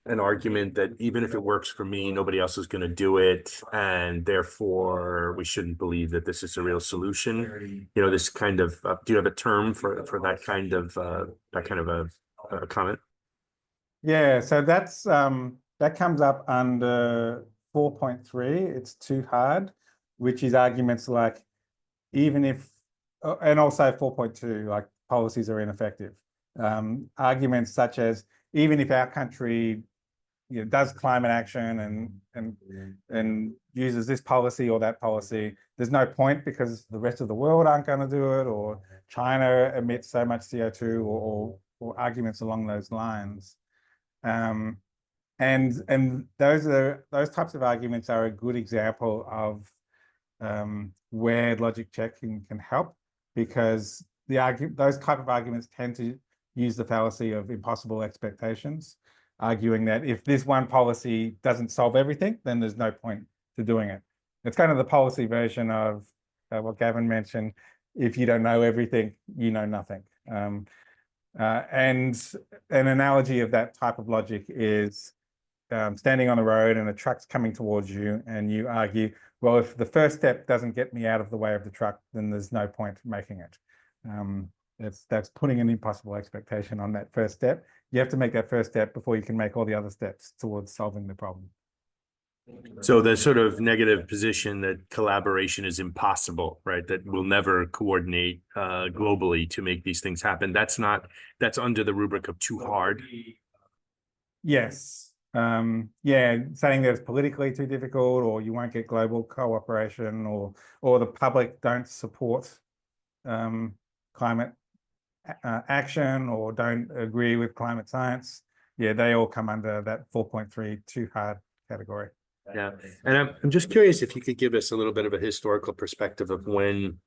an argument that even if it works for me, nobody else is going to do it, and therefore we shouldn't believe that this is a real solution? This kind of do you have a term for that kind of a comment? Yeah, so that's that comes up under 4.3. It's too hard, which is arguments like even if, and also 4.2, like policies are ineffective. Arguments such as even if our country does climate action and uses this policy or that policy, there's no point because the rest of the world aren't going to do it, or China emits so much CO2, or arguments along those lines. And those types of arguments are a good example of where logic checking can help, because those type of arguments tend to use the fallacy of impossible expectations, arguing that if this one policy doesn't solve everything, then there's no point to doing it. It's kind of the policy version of what Gavin mentioned. If you don't know everything, you know nothing. And an analogy of that type of logic is standing on the road and a truck's coming towards you, and you argue, well, if the first step doesn't get me out of the way of the truck, then there's no point making it. That's putting an impossible expectation on that first step. You have to make that first step before you can make all the other steps towards solving the problem. So the sort of negative position that collaboration is impossible, right? That we'll never coordinate globally to make these things happen. That's under the rubric of too hard. Yes. Yeah, saying that it's politically too difficult, or you won't get global cooperation, or the public don't support climate action, or don't agree with climate science. Yeah, they all come under that 4.3 too hard category. Yeah, and I'm just curious if you could give us a little bit of a historical perspective of when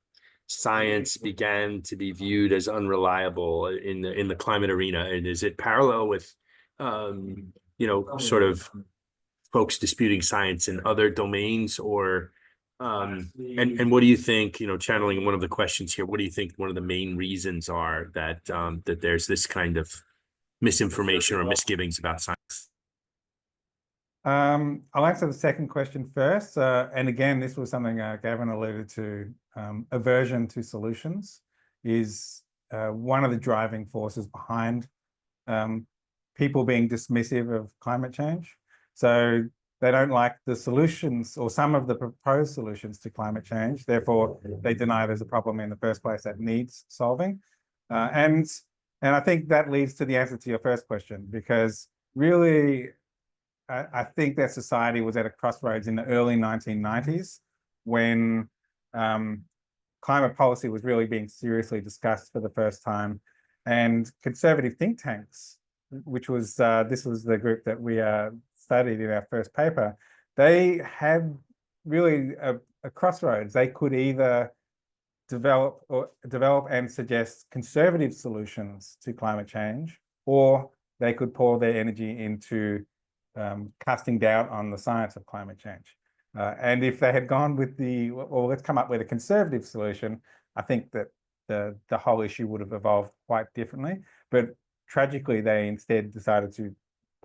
science began to be viewed as unreliable in the climate arena, and is it parallel with sort of folks disputing science in other domains, or And what do you think, channeling one of the questions here, what do you think one of the main reasons are that that there's this kind of misinformation or misgivings about science? I'll answer the second question first. And again, this was something Gavin alluded to. Aversion to solutions is one of the driving forces behind people being dismissive of climate change. So they don't like the solutions or some of the proposed solutions to climate change. Therefore, they deny there's a problem in the first place that needs solving. And I think that leads to the answer to your first question, because really, I think that society was at a crossroads in the early 1990s when climate policy was really being seriously discussed for the first time. And conservative think tanks, which was, this was the group that we studied in our first paper, they had really a crossroads. They could either develop and suggest conservative solutions to climate change, or they could pour their energy into casting doubt on the science of climate change. And if they had gone with let's come up with a conservative solution, I think that the whole issue would have evolved quite differently. But tragically, they instead decided to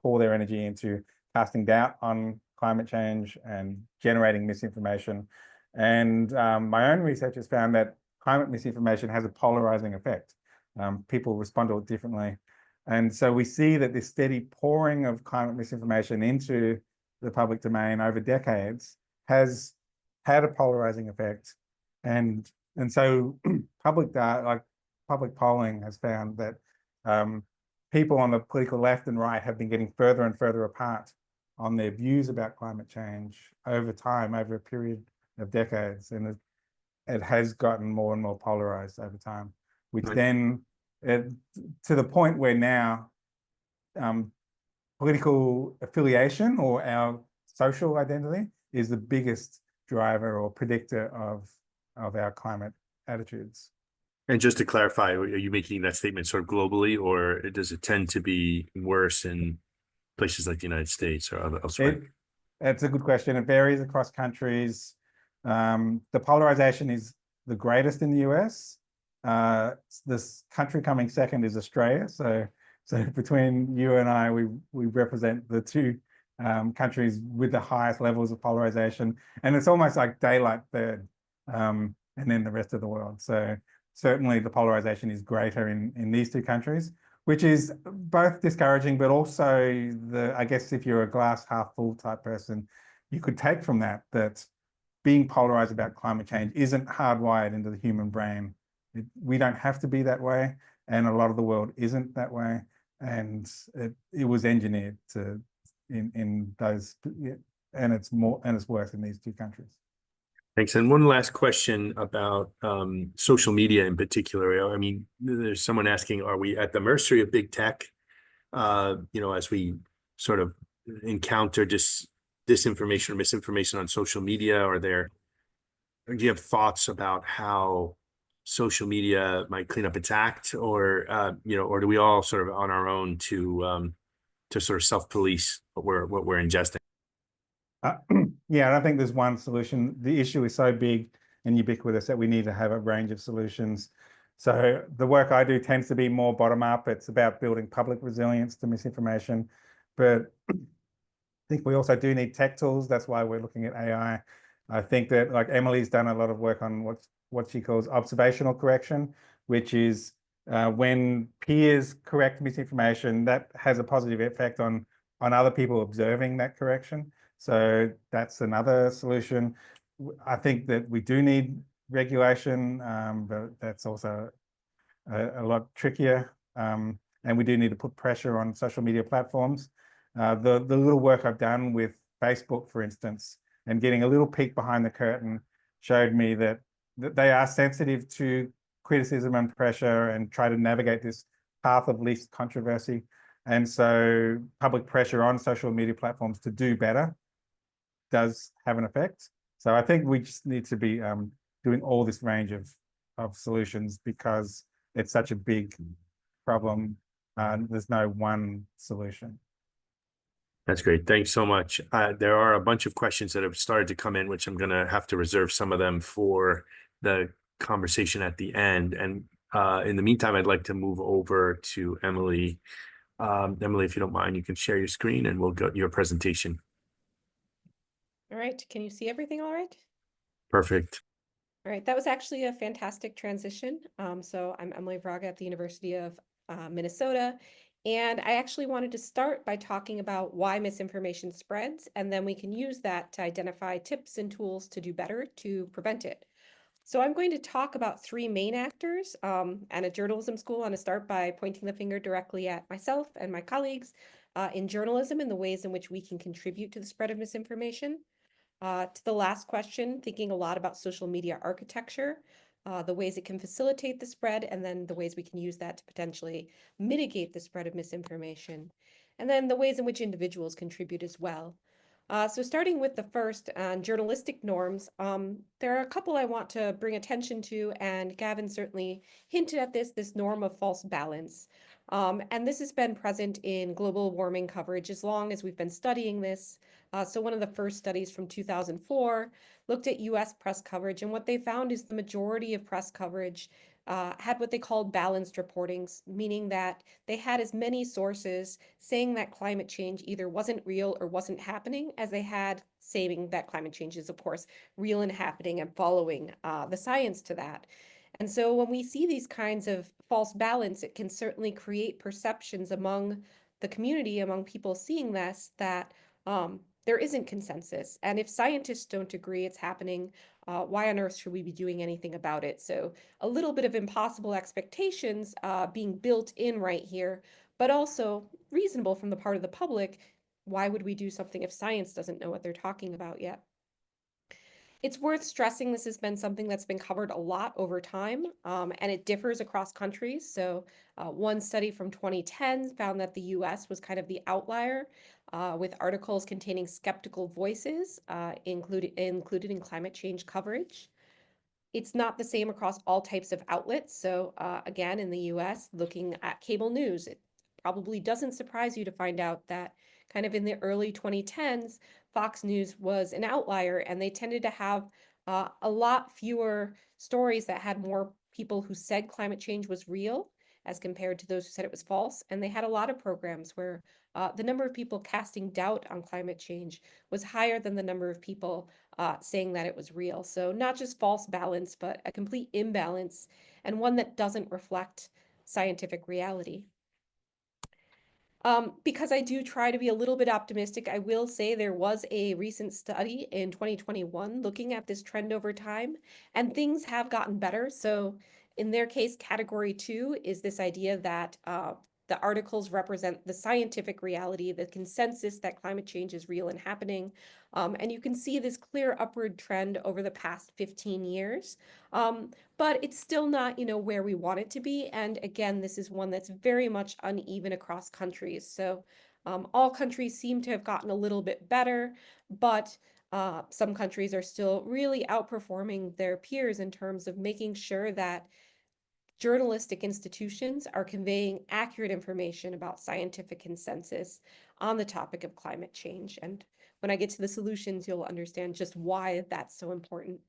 pour their energy into casting doubt on climate change and generating misinformation. And my own research has found that climate misinformation has a polarizing effect. People respond to it differently. And so we see that this steady pouring of climate misinformation into the public domain over decades has had a polarizing effect. And so public data, like public polling, has found that people on the political left and right have been getting further and further apart on their views about climate change over time, over a period of decades. And it has gotten more and more polarized over time, which then, to the point where now political affiliation or our social identity is the biggest driver or predictor of our climate attitudes. And just to clarify, are you making that statement sort of globally, or does it tend to be worse in places like the United States or elsewhere? It's a good question. It varies across countries. The polarization is the greatest in the US. This country coming second is Australia. So between you and I, we represent the two countries with the highest levels of polarization, and it's almost like daylight third, and then the rest of the world. So certainly the polarization is greater in these two countries, which is both discouraging, but also I guess if you're a glass half full type person, you could take from that being polarized about climate change isn't hardwired into the human brain. We don't have to be that way, and a lot of the world isn't that way, and it was engineered in those, and it's worse in these two countries. Thanks. And one last question about social media in particular. I mean, there's someone asking, are we at the mercy of big tech? As we sort of encounter disinformation or misinformation on social media, do you have thoughts about how social media might clean up its act, or do we all sort of on our own to sort of self-police what we're ingesting? Yeah, I don't think there's one solution. The issue is so big and ubiquitous that we need to have a range of solutions. So the work I do tends to be more bottom up. It's about building public resilience to misinformation. But I think we also do need tech tools. That's why we're looking at AI. I think that, like, Emily's done a lot of work on what she calls observational correction, which is when peers correct misinformation, that has a positive effect on other people observing that correction. So that's another solution. I think that we do need regulation, but that's also a lot trickier. And we do need to put pressure on social media platforms. The little work I've done with Facebook, for instance, and getting a little peek behind the curtain showed me that they are sensitive to criticism and pressure and try to navigate this path of least controversy. And so public pressure on social media platforms to do better does have an effect. So I think we just need to be doing all this range of solutions because it's such a big problem. There's no one solution. That's great. Thanks so much. There are a bunch of questions that have started to come in, which I'm going to have to reserve some of them for the conversation at the end. And in the meantime, I'd like to move over to Emily. Emily, if you don't mind, you can share your screen and we'll go your presentation. All right, can you see everything all right? Perfect. All right, that was actually a fantastic transition. So I'm Emily Vraga at the University of Minnesota, and I actually wanted to start by talking about why misinformation spreads, and then we can use that to identify tips and tools to do better to prevent it. So I'm going to talk about three main actors and a journalism school. I want to start by pointing the finger directly at myself and my colleagues in journalism and the ways in which we can contribute to the spread of misinformation. To the last question, thinking a lot about social media architecture, the ways it can facilitate the spread, and then the ways we can use that to potentially mitigate the spread of misinformation, and then the ways in which individuals contribute as well. So starting with the first on journalistic norms, there are a couple I want to bring attention to, and Gavin certainly hinted at this norm of false balance. And this has been present in global warming coverage as long as we've been studying this. So one of the first studies from 2004 looked at US press coverage, and what they found is the majority of press coverage had what they called balanced reportings, meaning that they had as many sources saying that climate change either wasn't real or wasn't happening as they had saying that climate change is, of course, real and happening and following the science to that. And so when we see these kinds of false balance, it can certainly create perceptions among the community, among people seeing this, that there isn't consensus. And if scientists don't agree it's happening, why on earth should we be doing anything about it? So a little bit of impossible expectations being built in right here, but also reasonable from the part of the public. Why would we do something if science doesn't know what they're talking about yet? It's worth stressing this has been something that's been covered a lot over time, and it differs across countries. So one study from 2010 found that the US was kind of the outlier, with articles containing skeptical voices included in climate change coverage. It's not the same across all types of outlets. So again, in the US, looking at cable news, it probably doesn't surprise you to find out that kind of in the early 2010s, Fox News was an outlier, and they tended to have a lot fewer stories that had more people who said climate change was real as compared to those who said it was false. And they had a lot of programs where the number of people casting doubt on climate change was higher than the number of people saying that it was real. So not just false balance, but a complete imbalance, and one that doesn't reflect scientific reality. Because I do try to be a little bit optimistic, I will say there was a recent study in 2021 looking at this trend over time, and things have gotten better. So in their case, category 2 is this idea that the articles represent the scientific reality, the consensus that climate change is real and happening. And you can see this clear upward trend over the past 15 years. But it's still not, where we want it to be. And again, this is one that's very much uneven across countries. So all countries seem to have gotten a little bit better, but some countries are still really outperforming their peers in terms of making sure that journalistic institutions are conveying accurate information about scientific consensus on the topic of climate change. And when I get to the solutions, you'll understand just why that's so important.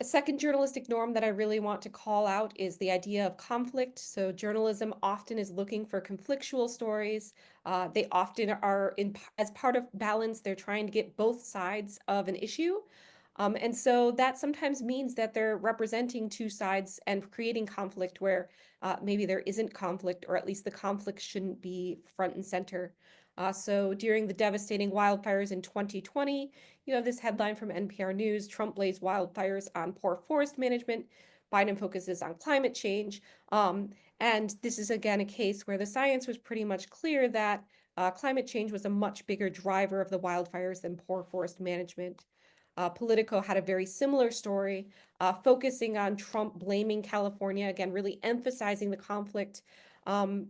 A second journalistic norm that I really want to call out is the idea of conflict. So journalism often is looking for conflictual stories. They often are, as part of balance, they're trying to get both sides of an issue. And so that sometimes means that they're representing two sides and creating conflict where maybe there isn't conflict, or at least the conflict shouldn't be front and center. So during the devastating wildfires in 2020, you have this headline from NPR News: Trump blames wildfires on poor forest management. Biden focuses on climate change. And this is, again, a case where the science was pretty much clear that climate change was a much bigger driver of the wildfires than poor forest management. Politico had a very similar story, focusing on Trump blaming California, again, really emphasizing the conflict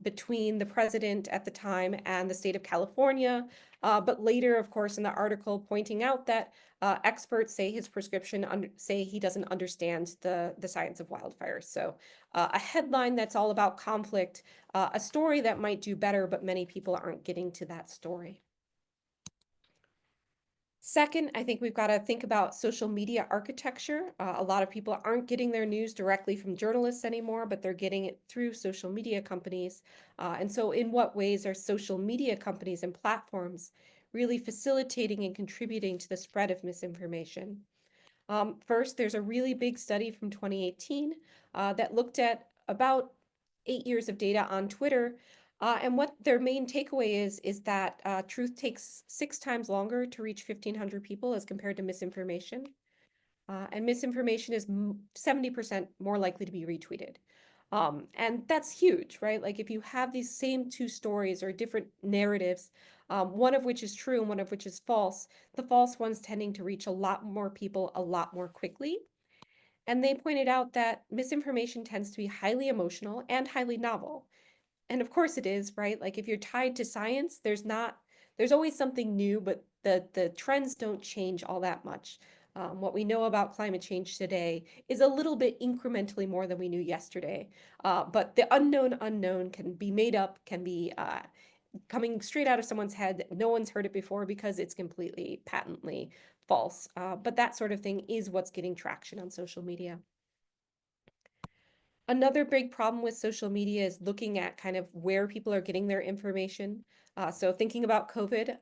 between the president at the time and the state of California. But later, of course, in the article pointing out that experts say his prescription say he doesn't understand the science of wildfires. So a headline that's all about conflict, a story that might do better, but many people aren't getting to that story. Second, I think we've got to think about social media architecture. A lot of people aren't getting their news directly from journalists anymore, but they're getting it through social media companies. And so in what ways are social media companies and platforms really facilitating and contributing to the spread of misinformation? First, there's a really big study from 2018 that looked at about 8 years of data on Twitter. And what their main takeaway is that truth takes 6 times longer to reach 1,500 people as compared to misinformation. And misinformation is 70% more likely to be retweeted. And that's huge, right? Like if you have these same 2 stories or different narratives, one of which is true and one of which is false, the false ones tending to reach a lot more people a lot more quickly. And they pointed out that misinformation tends to be highly emotional and highly novel. And of course it is, right? Like if you're tied to science, there's always something new, but the trends don't change all that much. What we know about climate change today is a little bit incrementally more than we knew yesterday. But the unknown can be made up, can be coming straight out of someone's head. No one's heard it before because it's completely patently false. But that sort of thing is what's getting traction on social media. Another big problem with social media is looking at kind of where people are getting their information. So thinking about COVID,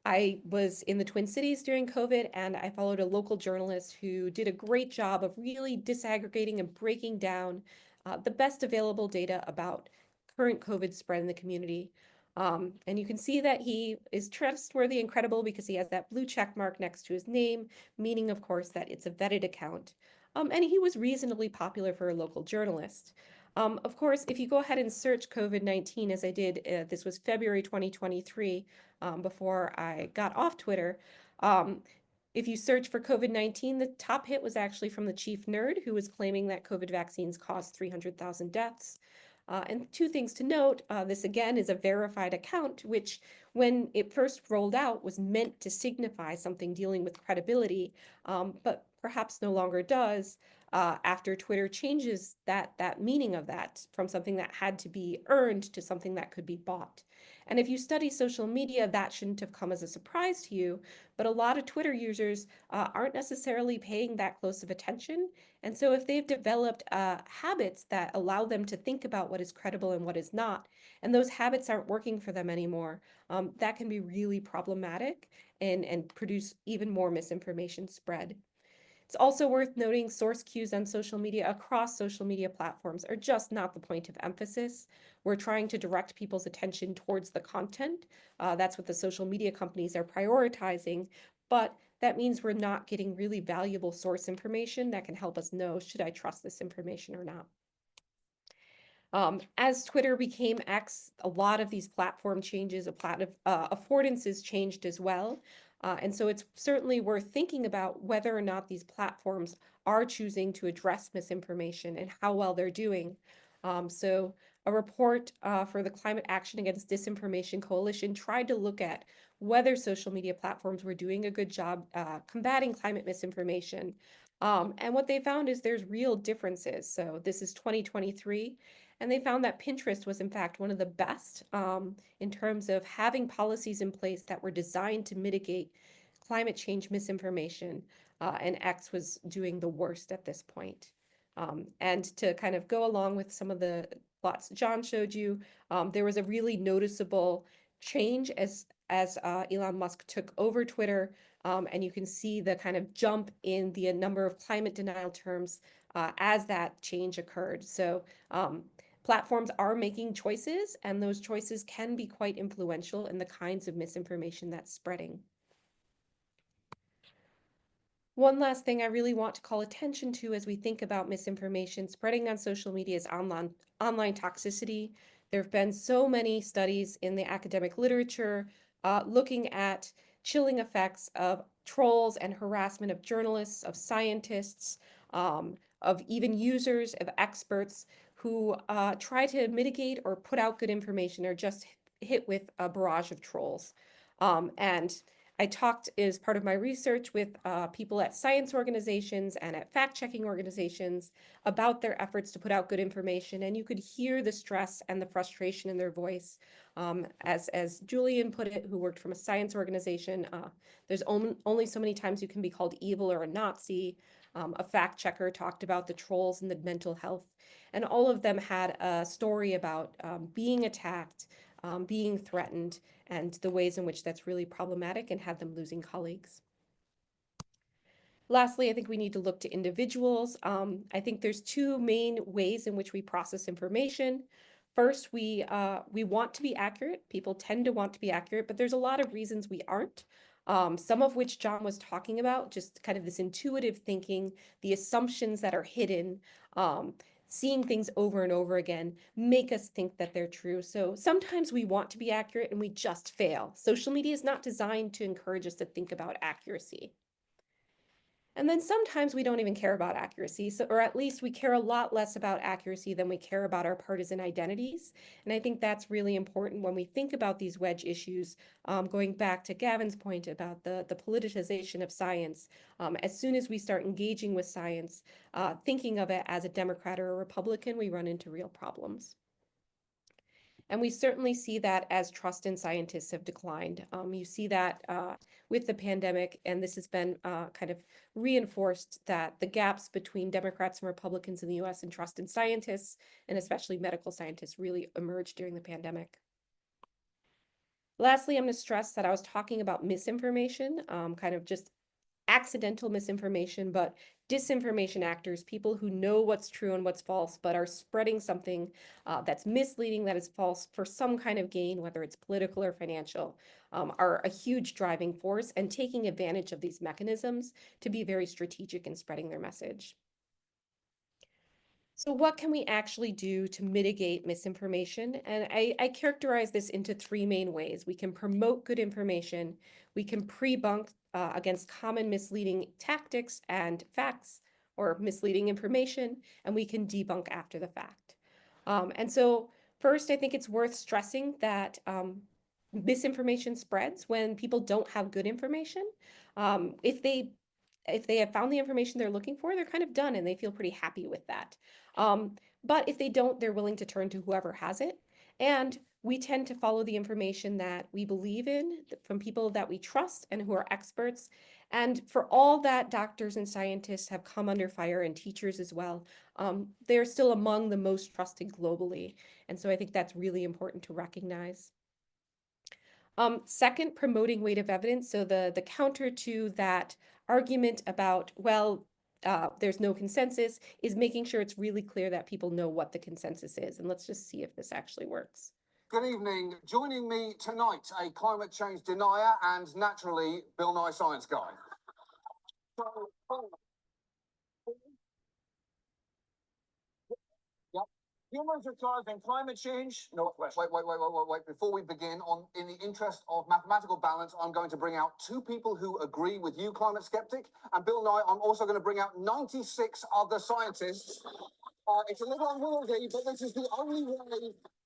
I was in the Twin Cities during COVID, and I followed a local journalist who did a great job of really disaggregating and breaking down the best available data about current COVID spread in the community. And you can see that he is trustworthy and credible because he has that blue check mark next to his name, meaning, of course, that it's a vetted account. And he was reasonably popular for a local journalist. Of course, if you go ahead and search COVID-19, as I did, this was February 2023, before I got off Twitter. If you search for COVID-19, the top hit was actually from the chief nerd, who was claiming that COVID vaccines caused 300,000 deaths. And 2 things to note, this again is a verified account, which when it first rolled out was meant to signify something dealing with credibility, but perhaps no longer does after Twitter changes that meaning of that from something that had to be earned to something that could be bought. And if you study social media, that shouldn't have come as a surprise to you, but a lot of Twitter users aren't necessarily paying that close of attention. And so if they've developed habits that allow them to think about what is credible and what is not, and those habits aren't working for them anymore, that can be really problematic and produce even more misinformation spread. It's also worth noting source cues on social media across social media platforms are just not the point of emphasis. We're trying to direct people's attention towards the content. That's what the social media companies are prioritizing, but that means we're not getting really valuable source information that can help us know, should I trust this information or not? As Twitter became X, a lot of these platform changes, affordances changed as well. And so it's certainly worth thinking about whether or not these platforms are choosing to address misinformation and how well they're doing. So a report for the Climate Action Against Disinformation Coalition tried to look at whether social media platforms were doing a good job combating climate misinformation. And what they found is there's real differences. So this is 2023. And they found that Pinterest was, in fact, one of the best in terms of having policies in place that were designed to mitigate climate change misinformation. And X was doing the worst at this point. And to kind of go along with some of the plots John showed you, there was a really noticeable change as Elon Musk took over Twitter. And you can see the kind of jump in the number of climate denial terms as that change occurred. So platforms are making choices, and those choices can be quite influential in the kinds of misinformation that's spreading. One last thing I really want to call attention to as we think about misinformation spreading on social media is online toxicity. There have been so many studies in the academic literature looking at chilling effects of trolls and harassment of journalists, of scientists, of even users, of experts who try to mitigate or put out good information are just hit with a barrage of trolls. And I talked as part of my research with people at science organizations and at fact-checking organizations about their efforts to put out good information, and you could hear the stress and the frustration in their voice. As Julian put it, who worked from a science organization, there's only so many times you can be called evil or a Nazi. A fact checker talked about the trolls and the mental health, and all of them had a story about being attacked, being threatened, and the ways in which that's really problematic and had them losing colleagues. Lastly, I think we need to look to individuals. I think there's two main ways in which we process information. First, we want to be accurate. People tend to want to be accurate, but there's a lot of reasons we aren't. Some of which John was talking about, just kind of this intuitive thinking, the assumptions that are hidden, seeing things over and over again make us think that they're true. So sometimes we want to be accurate and we just fail. Social media is not designed to encourage us to think about accuracy. And then sometimes we don't even care about accuracy, or at least we care a lot less about accuracy than we care about our partisan identities. And I think that's really important when we think about these wedge issues, going back to Gavin's point about the politicization of science. As soon as we start engaging with science, thinking of it as a Democrat or a Republican, we run into real problems. And we certainly see that as trust in scientists have declined. You see that with the pandemic, and this has been kind of reinforced, that the gaps between Democrats and Republicans in the US and trust in scientists, and especially medical scientists, really emerged during the pandemic. Lastly, I'm going to stress that I was talking about misinformation, kind of just accidental misinformation, but disinformation actors, people who know what's true and what's false, but are spreading something that's misleading, that is false for some kind of gain, whether it's political or financial, are a huge driving force and taking advantage of these mechanisms to be very strategic in spreading their message. So what can we actually do to mitigate misinformation? And I characterize this into three main ways. We can promote good information, we can pre-bunk against common misleading tactics and facts or misleading information, and we can debunk after the fact. And so first, I think it's worth stressing that misinformation spreads when people don't have good information. If they have found the information they're looking for, they're kind of done and they feel pretty happy with that. But if they don't, they're willing to turn to whoever has it. And we tend to follow the information that we believe in from people that we trust and who are experts. And for all that doctors and scientists have come under fire, and teachers as well, they're still among the most trusted globally. And so I think that's really important to recognize. Second, promoting weight of evidence. So the counter to that argument about, well, there's no consensus, is making sure it's really clear that people know what the consensus is. And let's just see if this actually works. Good evening. Joining me tonight, a climate change denier and naturally Bill Nye science guy. Humans are causing climate change. No, wait. Before we begin, in the interest of mathematical balance, I'm going to bring out two people who agree with you, climate skeptic, and Bill Nye. I'm also going to bring out 96 other scientists. It's a little unwieldy, but this is the only way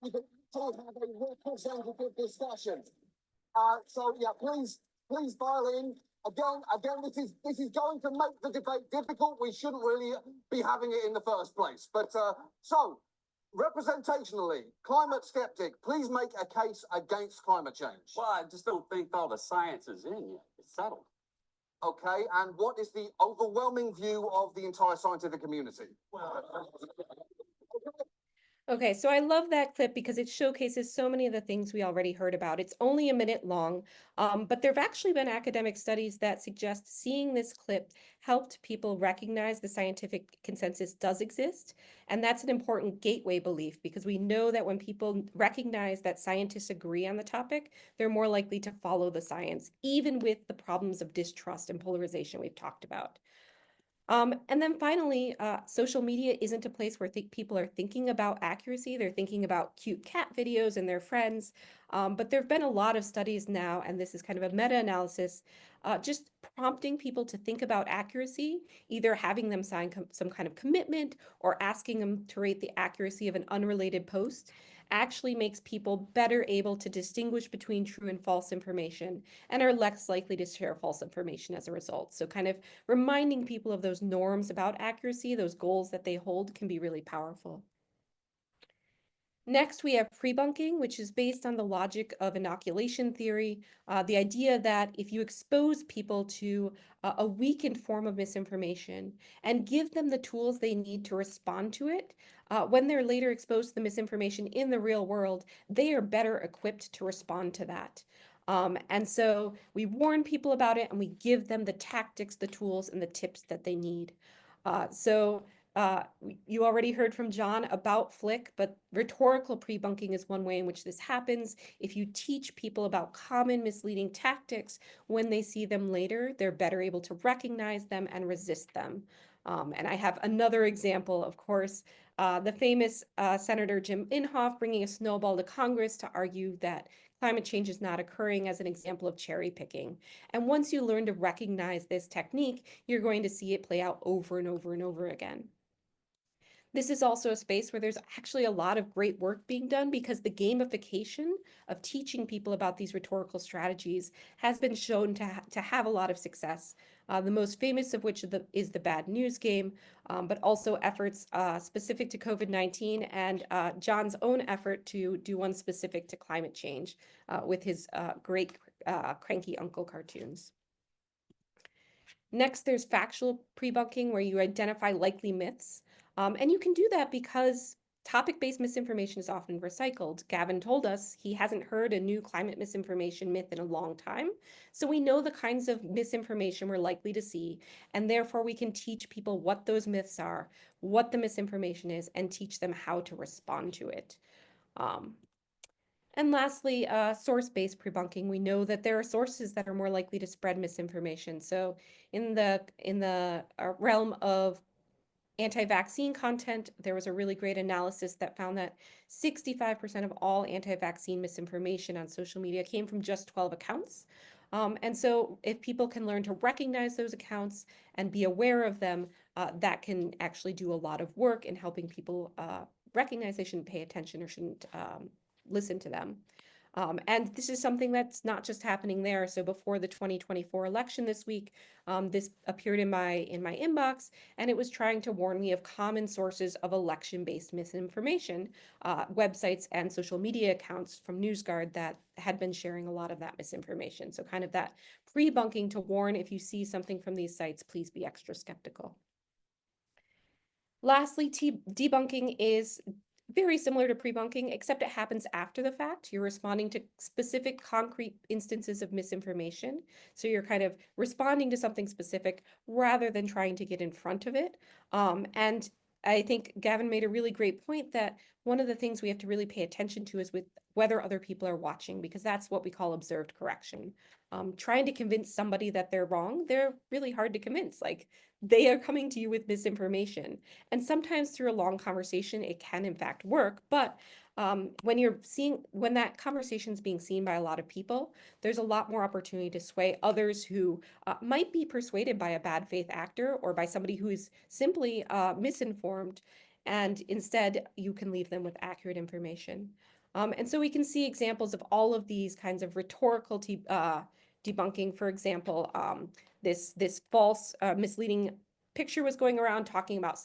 we can have a representative discussion. So yeah, please file in. Again, this is going to make the debate difficult. We shouldn't really be having it in the first place. But so. Representationally, climate skeptic, please make a case against climate change. Well, I just don't think all the science is in yet. It's settled. Okay, and what is the overwhelming view of the entire scientific community? Okay, so I love that clip because it showcases so many of the things we already heard about. It's only a minute long, but there have actually been academic studies that suggest seeing this clip helped people recognize the scientific consensus does exist. And that's an important gateway belief because we know that when people recognize that scientists agree on the topic, they're more likely to follow the science, even with the problems of distrust and polarization we've talked about. And then finally, social media isn't a place where people are thinking about accuracy. They're thinking about cute cat videos and their friends. But there have been a lot of studies now, and this is kind of a meta-analysis just prompting people to think about accuracy, either having them sign some kind of commitment or asking them to rate the accuracy of an unrelated post, actually makes people better able to distinguish between true and false information and are less likely to share false information as a result. So kind of reminding people of those norms about accuracy, those goals that they hold, can be really powerful. Next, we have pre-bunking, which is based on the logic of inoculation theory, the idea that if you expose people to a weakened form of misinformation and give them the tools they need to respond to it, when they're later exposed to the misinformation in the real world, they are better equipped to respond to that. And so we warn people about it and we give them the tactics, the tools, and the tips that they need. You already heard from John about Flick, but rhetorical pre-bunking is one way in which this happens. If you teach people about common misleading tactics, when they see them later, they're better able to recognize them and resist them. And I have another example, of course, the famous Senator Jim Inhofe bringing a snowball to Congress to argue that climate change is not occurring as an example of cherry picking. And once you learn to recognize this technique, you're going to see it play out over and over and over again. This is also a space where there's actually a lot of great work being done because the gamification of teaching people about these rhetorical strategies has been shown to have a lot of success. The most famous of which is the bad news game, but also efforts specific to COVID-19 and John's own effort to do one specific to climate change with his great Cranky Uncle cartoons. Next, there's factual pre-bunking, where you identify likely myths. And you can do that because topic-based misinformation is often recycled. Gavin told us he hasn't heard a new climate misinformation myth in a long time. So we know the kinds of misinformation we're likely to see, and therefore we can teach people what those myths are, what the misinformation is, and teach them how to respond to it. And lastly, source-based pre-bunking. We know that there are sources that are more likely to spread misinformation. So in the realm of anti-vaccine content, there was a really great analysis that found that 65% of all anti-vaccine misinformation on social media came from just 12 accounts. And so if people can learn to recognize those accounts and be aware of them, that can actually do a lot of work in helping people recognize they shouldn't pay attention or shouldn't listen to them. And this is something that's not just happening there. So before the 2024 election this week, this appeared in my inbox, and it was trying to warn me of common sources of election-based misinformation, websites and social media accounts from NewsGuard that had been sharing a lot of that misinformation. So kind of that pre-bunking to warn, if you see something from these sites, please be extra skeptical. Lastly, debunking is very similar to pre-bunking, except it happens after the fact. You're responding to specific concrete instances of misinformation. So you're kind of responding to something specific rather than trying to get in front of it. And I think Gavin made a really great point that one of the things we have to really pay attention to is with whether other people are watching, because that's what we call observed correction. Trying to convince somebody that they're wrong, they're really hard to convince. Like, they are coming to you with misinformation. And sometimes through a long conversation, it can in fact work. But when that conversation is being seen by a lot of people, there's a lot more opportunity to sway others who might be persuaded by a bad faith actor or by somebody who is simply misinformed. And instead, you can leave them with accurate information. And so we can see examples of all of these kinds of rhetorical debunking. For example, this false misleading picture was going around talking about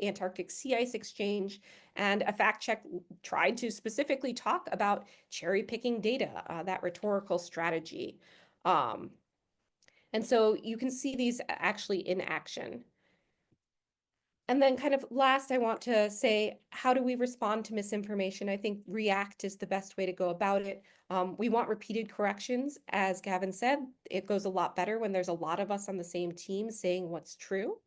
Antarctic sea ice exchange, and a fact check tried to specifically talk about cherry picking data, that rhetorical strategy. And so you can see these actually in action. And then kind of last, I want to say, how do we respond to misinformation? I think react is the best way to go about it. We want repeated corrections. As Gavin said, it goes a lot better when there's a lot of us on the same team saying what's true.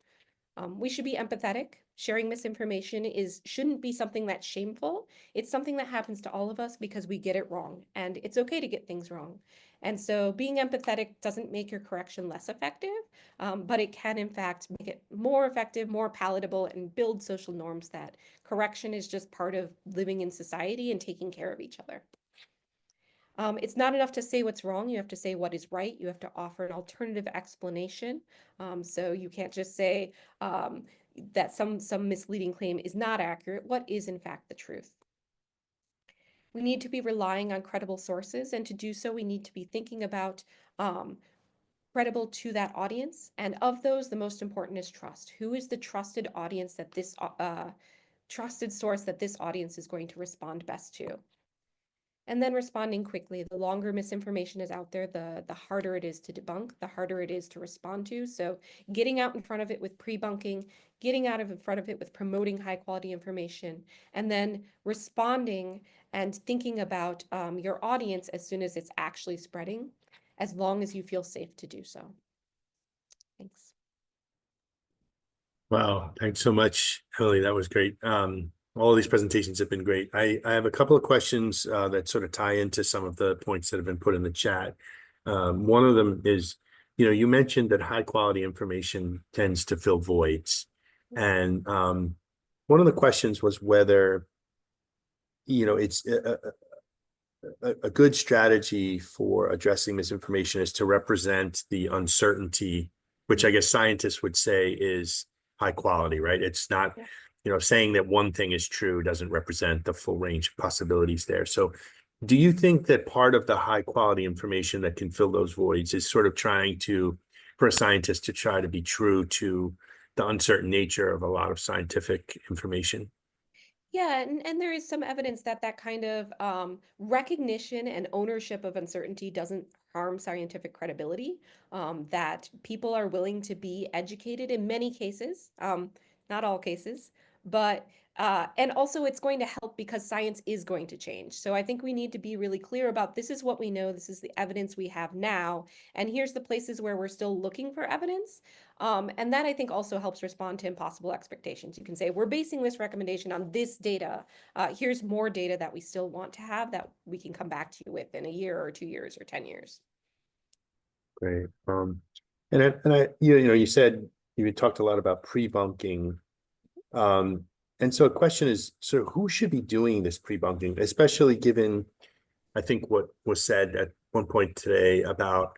We should be empathetic. Sharing misinformation shouldn't be something that's shameful. It's something that happens to all of us because we get it wrong, and it's okay to get things wrong. And so being empathetic doesn't make your correction less effective, but it can in fact make it more effective, more palatable, and build social norms that correction is just part of living in society and taking care of each other. It's not enough to say what's wrong. You have to say what is right. You have to offer an alternative explanation. So you can't just say that some misleading claim is not accurate. What is in fact the truth? We need to be relying on credible sources, and to do so, we need to be thinking about credible to that audience. And of those, the most important is trust. Who is the trusted audience that this trusted source that this audience is going to respond best to? And then responding quickly. The longer misinformation is out there, the harder it is to debunk, the harder it is to respond to. So getting out in front of it with pre-bunking, getting out in front of it with promoting high quality information, and then responding and thinking about your audience as soon as it's actually spreading, as long as you feel safe to do so. Thanks. Wow, thanks so much, Emily. That was great. All of these presentations have been great. I have a couple of questions that sort of tie into some of the points that have been put in the chat. One of them is, you mentioned that high quality information tends to fill voids. And one of the questions was whether, it's a good strategy for addressing misinformation is to represent the uncertainty, which I guess scientists would say is high quality, right? It's not, saying that one thing is true doesn't represent the full range of possibilities there. So do you think that part of the high quality information that can fill those voids is sort of trying to, for a scientist to try to be true to the uncertain nature of a lot of scientific information? Yeah, and there is some evidence that that kind of recognition and ownership of uncertainty doesn't harm scientific credibility, that people are willing to be educated in many cases, not all cases, but and also it's going to help because science is going to change. So I think we need to be really clear about this is what we know, this is the evidence we have now, and here's the places where we're still looking for evidence. And that I think also helps respond to impossible expectations. You can say, we're basing this recommendation on this data. Here's more data that we still want to have that we can come back to you with in a year or 2 years or 10 years. Great. You said you talked a lot about pre-bunking. And so a question is, so who should be doing this pre-bunking, especially given, I think what was said at one point today about,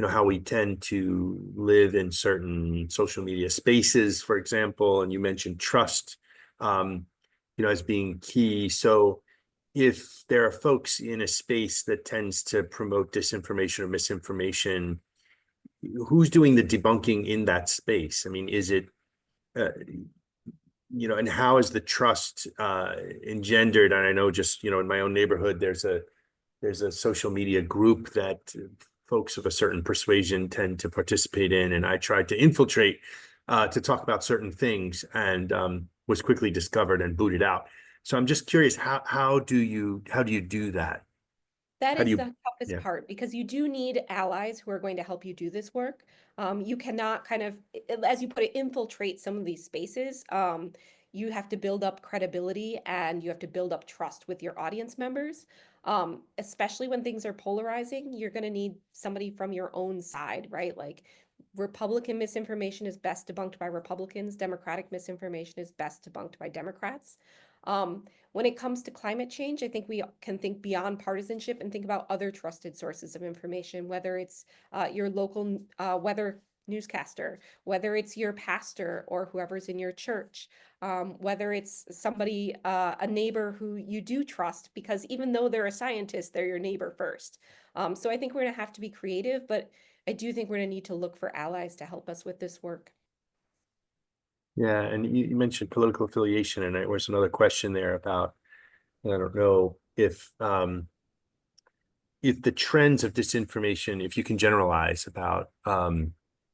how we tend to live in certain social media spaces, for example, and you mentioned trust, as being key. So if there are folks in a space that tends to promote disinformation or misinformation, who's doing the debunking in that space? I mean, is it, and how is the trust engendered? And I know just, in my own neighborhood, there's a social media group that folks of a certain persuasion tend to participate in. And I tried to infiltrate to talk about certain things and was quickly discovered and booted out. So I'm just curious, how do you do that? That How do is you- the toughest part because you do need allies who are going to help you do this work. You cannot kind of, as you put it, infiltrate some of these spaces. You have to build up credibility and you have to build up trust with your audience members. Especially when things are polarizing, you're going to need somebody from your own side, right? Like Republican misinformation is best debunked by Republicans. Democratic misinformation is best debunked by Democrats. When it comes to climate change, I think we can think beyond partisanship and think about other trusted sources of information, whether it's your local weather newscaster, whether it's your pastor or whoever's in your church, whether it's somebody, a neighbor who you do trust, because even though they're a scientist, they're your neighbor first. So I think we're going to have to be creative, but I do think we're going to need to look for allies to help us with this work. Yeah, and you mentioned political affiliation, and there was another question there about, I don't know if the trends of disinformation, if you can generalize about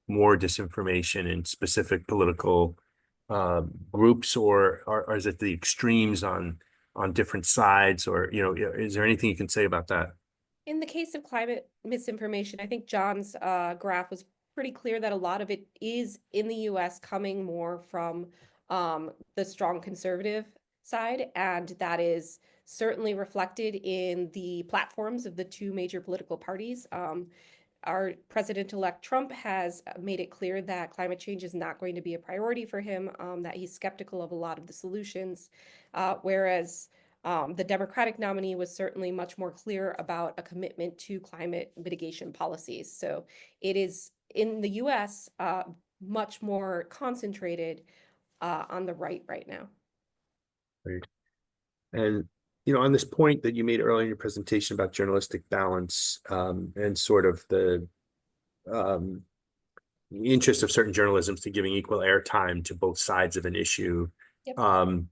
more disinformation in specific political groups, or is it the extremes on different sides, or is there anything you can say about that? In the case of climate misinformation, I think John's graph was pretty clear that a lot of it is in the US coming more from the strong conservative side, and that is certainly reflected in the platforms of the two major political parties. Our president-elect Trump has made it clear that climate change is not going to be a priority for him, that he's skeptical of a lot of the solutions, whereas The Democratic nominee was certainly much more clear about a commitment to climate mitigation policies. So it is in the US much more concentrated on the right now. Right. And, you know, on this point that you made earlier in your presentation about journalistic balance, and sort of the interest of certain journalisms to giving equal airtime to both sides of an issue. Yep.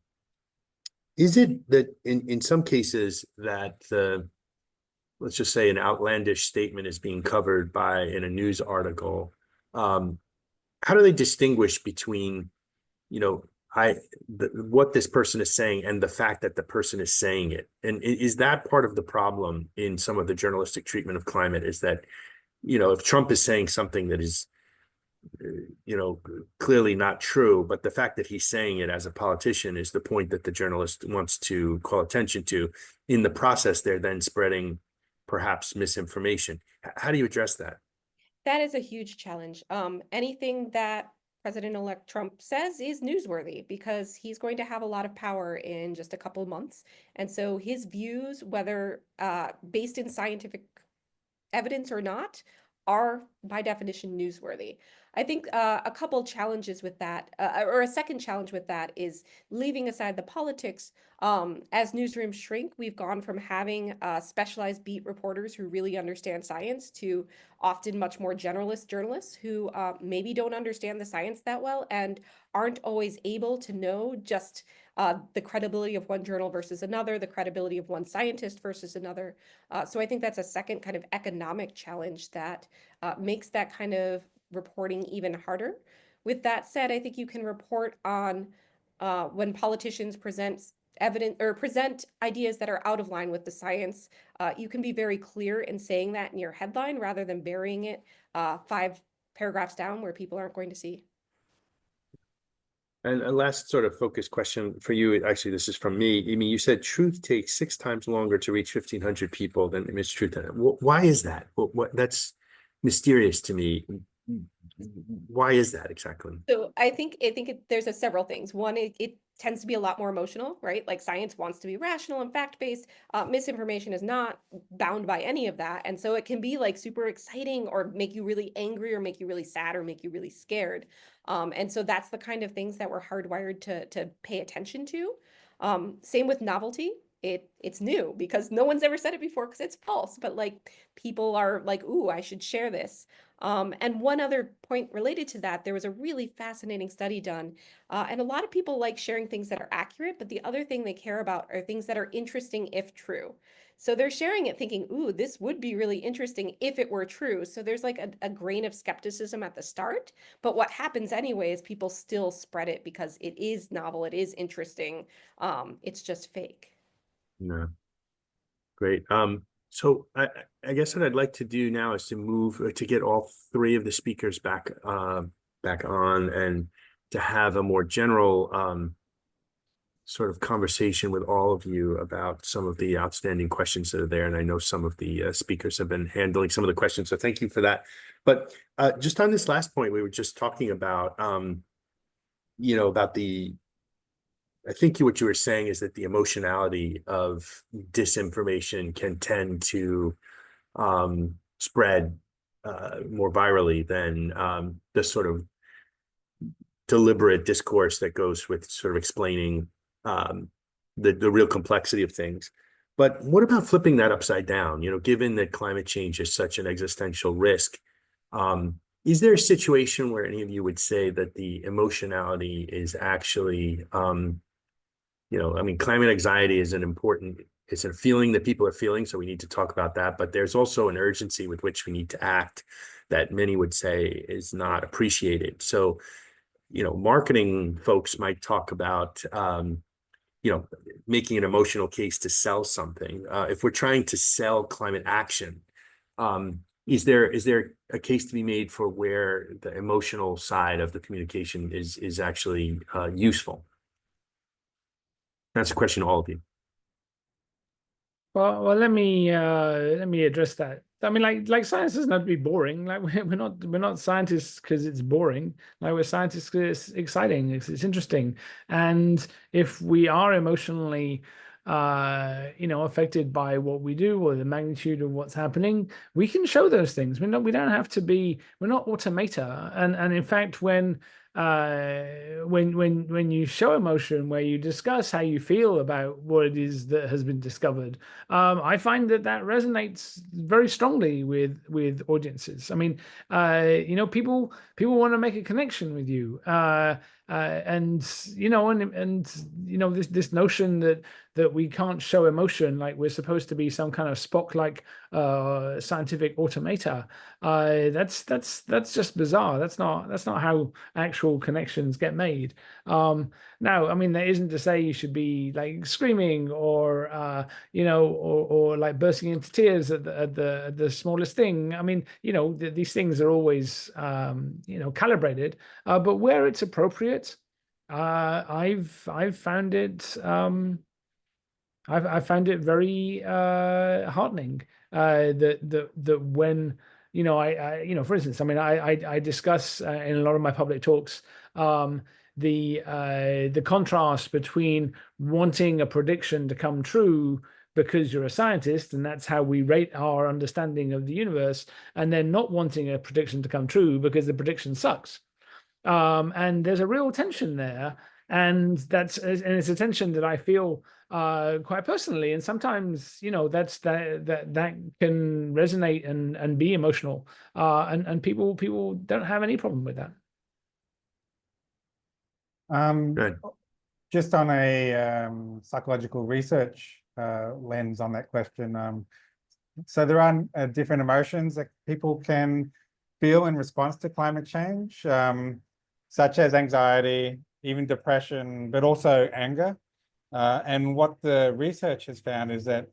Is it that in some cases that let's just say an outlandish statement is being covered in a news article, how do they distinguish between, you know, what this person is saying and the fact that the person is saying it? And is that part of the problem in some of the journalistic treatment of climate, is that, you know, if Trump is saying something that is, you know, clearly not true, but the fact that he's saying it as a politician is the point that the journalist wants to call attention to. In the process, they're then spreading perhaps misinformation. How do you address that? That is a huge challenge. Anything that President-elect Trump says is newsworthy because he's going to have a lot of power in just a couple of months. And so his views, whether based in scientific evidence or not, are by definition newsworthy. I think a couple challenges with that, or a second challenge with that, is leaving aside the politics. As newsrooms shrink, we've gone from having specialized beat reporters who really understand science to often much more generalist journalists who maybe don't understand the science that well and aren't always able to know just the credibility of one journal versus another, the credibility of one scientist versus another. So I think that's a second kind of economic challenge that makes that kind of reporting even harder. With that said, I think you can report on when politicians present evidence or present ideas that are out of line with the science. You can be very clear in saying that in your headline rather than burying it 5 paragraphs down where people aren't going to see. And a last sort of focus question for you, actually, this is from me. I mean, you said truth takes 6 times longer to reach 1,500 people than mistruth. Why is that? What that's mysterious to me. Why is that exactly? So I think there's several things. One, it tends to be a lot more emotional, right? Like science wants to be rational and fact-based. Misinformation is not bound by any of that. And so it can be like super exciting or make you really angry or make you really sad or make you really scared. And so that's the kind of things that we're hardwired to pay attention to. Same with novelty. It's new because no one's ever said it before because it's false, but like people are like, ooh, I should share this. And one other point related to that, there was a really fascinating study done. And a lot of people like sharing things that are accurate, but the other thing they care about are things that are interesting if true. So they're sharing it thinking, ooh, this would be really interesting if it were true. So there's like a grain of skepticism at the start. But what happens anyway is people still spread it because it is novel, it is interesting. It's just fake. No. Great. So I guess what I'd like to do now is to move to get all 3 of the speakers back on and to have a more general sort of conversation with all of you about some of the outstanding questions that are there. And I know some of the speakers have been handling some of the questions, so thank you for that. But just on this last point, we were just talking about, you know, about I think what you were saying is that the emotionality of disinformation can tend to spread more virally than the sort of deliberate discourse that goes with sort of explaining the real complexity of things. But what about flipping that upside down? You know, given that climate change is such an existential risk, is there a situation where any of you would say that the emotionality is actually you know, I mean, climate anxiety is it's a feeling that people are feeling, so we need to talk about that. But there's also an urgency with which we need to act that many would say is not appreciated. So, you know, marketing folks might talk about, you know, making an emotional case to sell something. If we're trying to sell climate action, is there a case to be made for where the emotional side of the communication is actually useful? That's a question to all of you. Well, let me address that. I mean, like science doesn't have to be boring. Like we're not scientists because it's boring. Like we're scientists because it's exciting, it's interesting. And if we are emotionally affected by what we do or the magnitude of what's happening, we can show those things. We don't have to be, we're not automata. And in fact, when you show emotion, where you discuss how you feel about what it is that has been discovered, I find that resonates very strongly with audiences. I mean, people want to make a connection with you, and this notion that we can't show emotion, like we're supposed to be some kind of Spock-like scientific automata. That's just bizarre. That's not how actual connections get made. Now, I mean, that isn't to say you should be like screaming or or like bursting into tears at the smallest thing. I mean, these things are always calibrated, but where it's appropriate, I've found it. I've found it very heartening that when I for instance, I mean, I discuss in a lot of my public talks the contrast between wanting a prediction to come true because you're a scientist and that's how we rate our understanding of the universe, and then not wanting a prediction to come true because the prediction sucks. And there's a real tension there, and it's a tension that I feel quite personally, and sometimes that can resonate and be emotional, and people don't have any problem with that. Good. Just on a psychological research lens on that question, so there are different emotions that people can feel in response to climate change, such as anxiety, even depression, but also anger. And what the research has found is that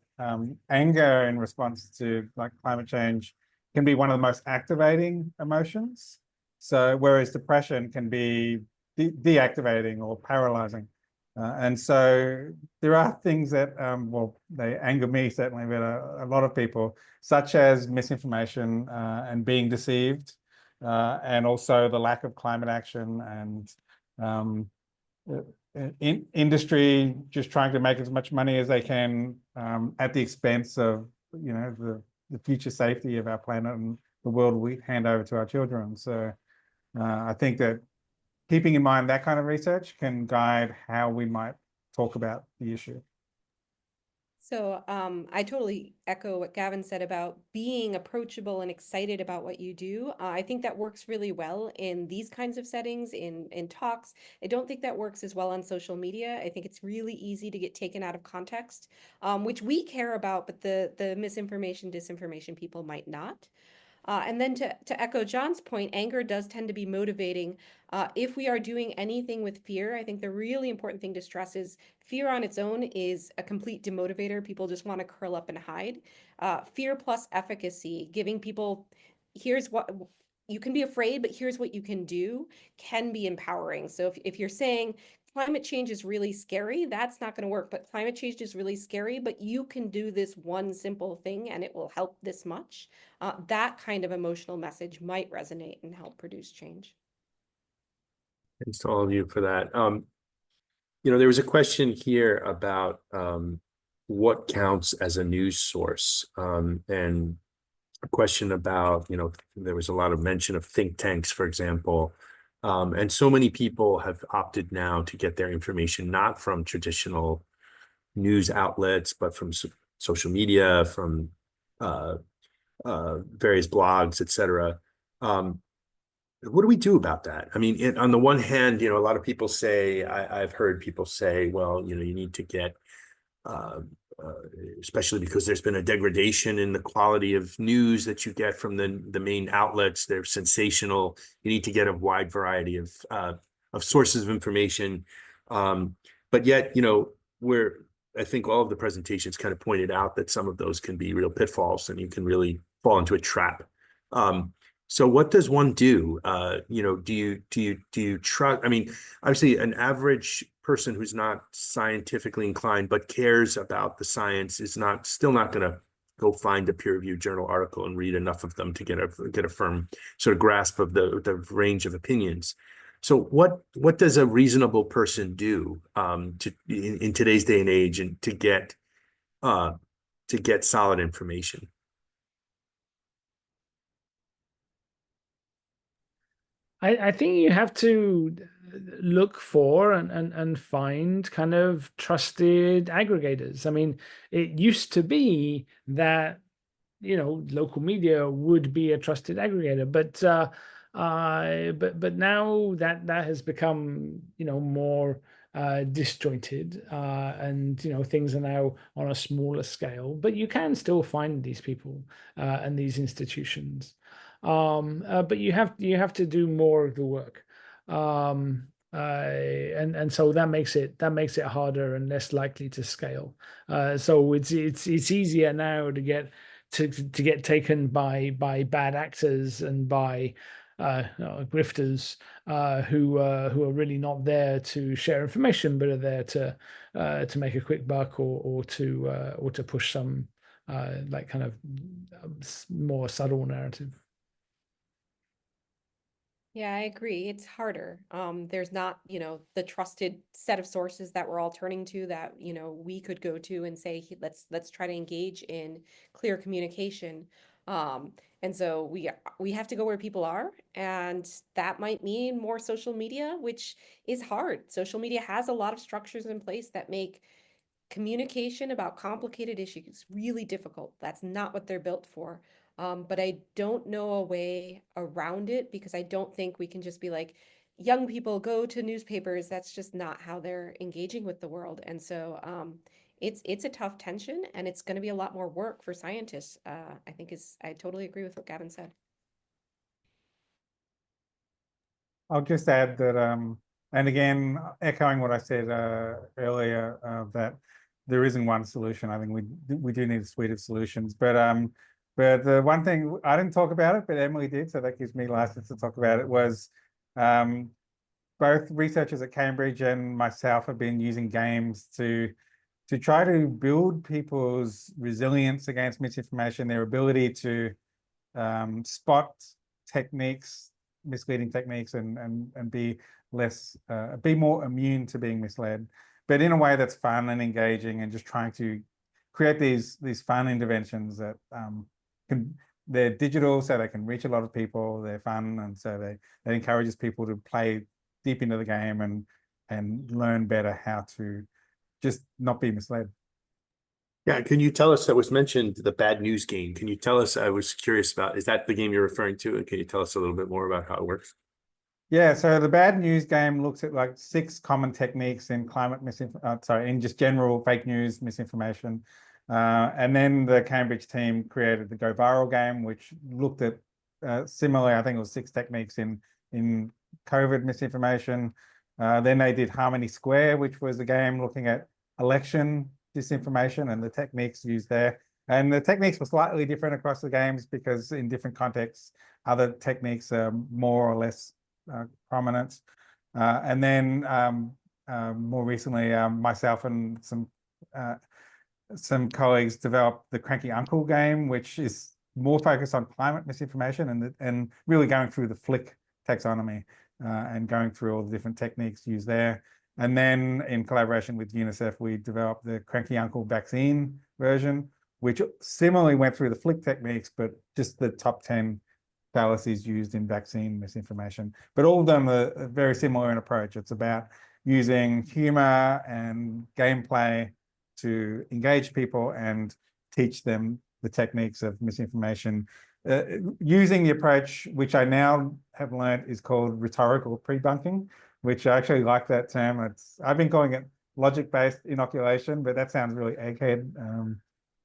anger in response to like climate change can be one of the most activating emotions. So whereas depression can be deactivating or paralyzing. And so there are things that, they anger me certainly, but a lot of people, such as misinformation and being deceived, and also the lack of climate action and industry just trying to make as much money as they can at the expense of the future safety of our planet and the world we hand over to our children. So I think that keeping in mind that kind of research can guide how we might talk about the issue. So I totally echo what Gavin said about being approachable and excited about what you do. I think that works really well in these kinds of settings, in talks. I don't think that works as well on social media. I think it's really easy to get taken out of context, which we care about, but the misinformation, disinformation people might not. And then to echo John's point, anger does tend to be motivating. If we are doing anything with fear, I think the really important thing to stress is fear on its own is a complete demotivator. People just want to curl up and hide. Fear plus efficacy, giving people, here's what you can be afraid, but here's what you can do, can be empowering. So if you're saying climate change is really scary, that's not going to work. But climate change is really scary, but you can do this one simple thing and it will help this much. That kind of emotional message might resonate and help produce change. Thanks to all of you for that. There was a question here about what counts as a news source, and a question about, there was a lot of mention of think tanks, for example. And so many people have opted now to get their information not from traditional news outlets, but from social media, from various blogs, etc. What do we do about that? I mean, on the one hand, a lot of people say, I've heard people say, well, you need to get, especially because there's been a degradation in the quality of news that you get from the main outlets. They're sensational. You need to get a wide variety of sources of information. But yet, I think all of the presentations kind of pointed out that some of those can be real pitfalls, and you can really fall into a trap. So what does one do? Do you trust? I mean, obviously, an average person who's not scientifically inclined but cares about the science is still not going to go find a peer-reviewed journal article and read enough of them to get a firm sort of grasp of the range of opinions. So what does a reasonable person do in today's day and age and to get solid information? I think you have to look for and find kind of trusted aggregators. I mean, it used to be that, you know, local media would be a trusted aggregator, but now that has become, you know, more disjointed, and you know, things are now on a smaller scale, but you can still find these people and these institutions, but you have to do more of the work, and so that makes it harder and less likely to scale. So it's easier now to get taken by bad actors and by grifters who are really not there to share information, but are there to make a quick buck or to push some like kind of more subtle narrative. Yeah, I agree. It's harder. There's not, you know, the trusted set of sources that we're all turning to that, you know, we could go to and say, let's try to engage in clear communication. And so we have to go where people are, and that might mean more social media, which is hard. Social media has a lot of structures in place that make communication about complicated issues really difficult. That's not what they're built for. But I don't know a way around it, because I don't think we can just be like, young people go to newspapers. That's just not how they're engaging with the world. And so it's a tough tension, and it's going to be a lot more work for scientists. I totally agree with what Gavin said. I'll just add that, and again, echoing what I said earlier, that there isn't one solution. I think we do need a suite of solutions. But the one thing I didn't talk about it, but Emily did, so that gives me license to talk about it. Was both researchers at Cambridge and myself have been using games to try to build people's resilience against misinformation, their ability to spot techniques, misleading techniques, and be more immune to being misled, but in a way that's fun and engaging, and just trying to create these fun interventions that they're digital, so they can reach a lot of people. They're fun, and so they encourages people to play deep into the game and learn better how to just not be misled. Yeah, can you tell us, that was mentioned, the bad news game? Can you tell us, I was curious about, is that the game you're referring to? And can you tell us a little bit more about how it works? Yeah, so the bad news game looks at like 6 common techniques in in just general fake news, misinformation. And then the Cambridge team created the Go Viral game, which looked at similarly, I think it was 6 techniques in COVID misinformation. Then they did Harmony Square, which was a game looking at election disinformation and the techniques used there. And the techniques were slightly different across the games, because in different contexts, other techniques are more or less prominent. And then more recently, myself and some colleagues developed the Cranky Uncle game, which is more focused on climate misinformation and really going through the Flick taxonomy and going through all the different techniques used there. And then in collaboration with UNICEF, we developed the Cranky Uncle vaccine version, which similarly went through the Flick techniques, but just the top 10 fallacies used in vaccine misinformation. But all of them are very similar in approach. It's about using humor and gameplay to engage people and teach them the techniques of misinformation, using the approach, which I now have learned is called rhetorical pre-bunking, which I actually like that term. I've been calling it logic-based inoculation, but that sounds really egghead.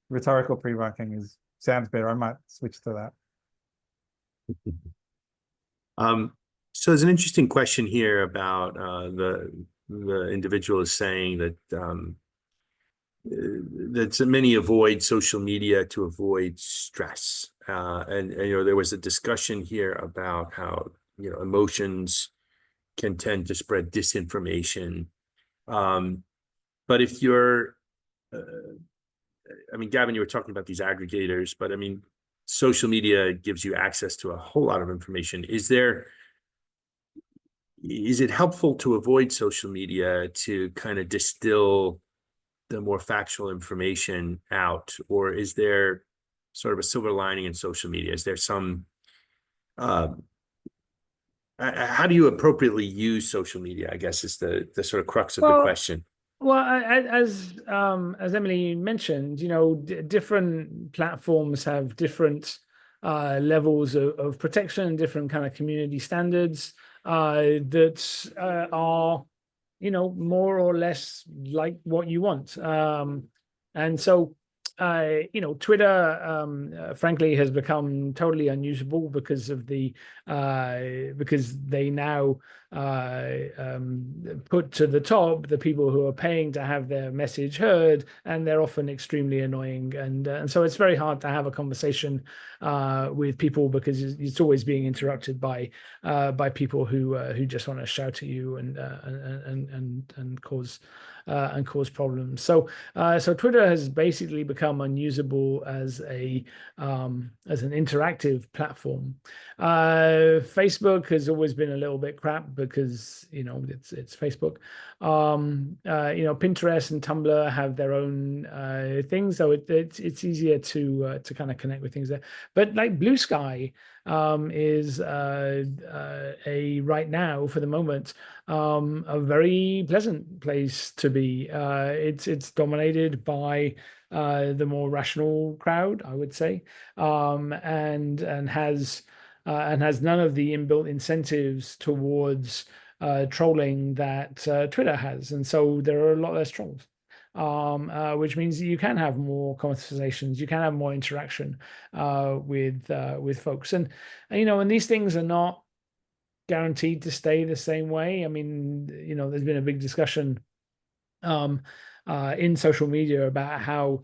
Rhetorical pre-bunking sounds better. I might switch to that. So there's an interesting question here about the individual is saying that that many avoid social media to avoid stress, and you know, there was a discussion here about how, you know, emotions can tend to spread disinformation. But if you're, I mean, Gavin, you were talking about these aggregators, but I mean, social media gives you access to a whole lot of information. Is there, is it helpful to avoid social media to kind of distill the more factual information out, or is there sort of a silver lining in social media? Is there some how do you appropriately use social media, I guess, is the sort of crux of the question. Well, as Emily mentioned, different platforms have different levels of protection, different kind of community standards that are, more or less like what you want. And so, Twitter, frankly, has become totally unusable because of because they now put to the top the people who are paying to have their message heard, and they're often extremely annoying, and so it's very hard to have a conversation with people because it's always being interrupted by people who just want to shout at you and cause problems. So Twitter has basically become unusable as an interactive platform. Facebook has always been a little bit crap because it's Facebook. Pinterest and Tumblr have their own things, so it's easier to kind of connect with things there. But like Blue Sky is right now, for the moment, a very pleasant place to be. It's dominated by the more rational crowd, I would say, and has none of the inbuilt incentives towards trolling that Twitter has, and so there are a lot less trolls. Which means you can have more conversations, you can have more interaction with folks, and these things are not guaranteed to stay the same way. I mean, there's been a big discussion in social media about how,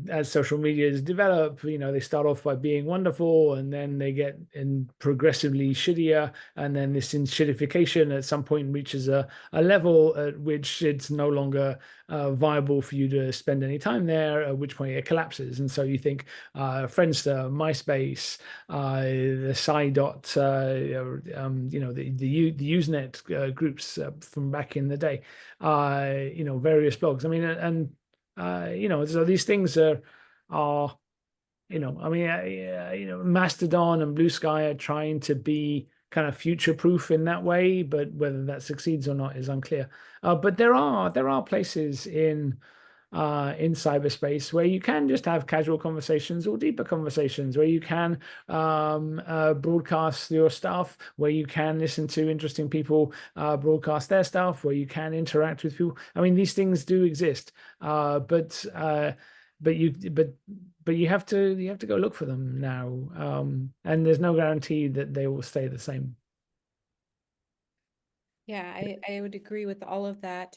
as social medias develop, they start off by being wonderful, and then they get progressively shittier, and then this shittification at some point reaches a level at which it's no longer viable for you to spend any time there, at which point it collapses. And so you think Friendster, MySpace, the Psy.dot, the Usenet groups from back in the day, various blogs. I mean, and so these things are Mastodon and Blue Sky are trying to be kind of future-proof in that way, but whether that succeeds or not is unclear. But there are places in cyberspace where you can just have casual conversations or deeper conversations, where you can broadcast your stuff, where you can listen to interesting people broadcast their stuff, where you can interact with people. I mean, these things do exist, but you have to go look for them now, and there's no guarantee that they will stay the same. Yeah, I would agree with all of that.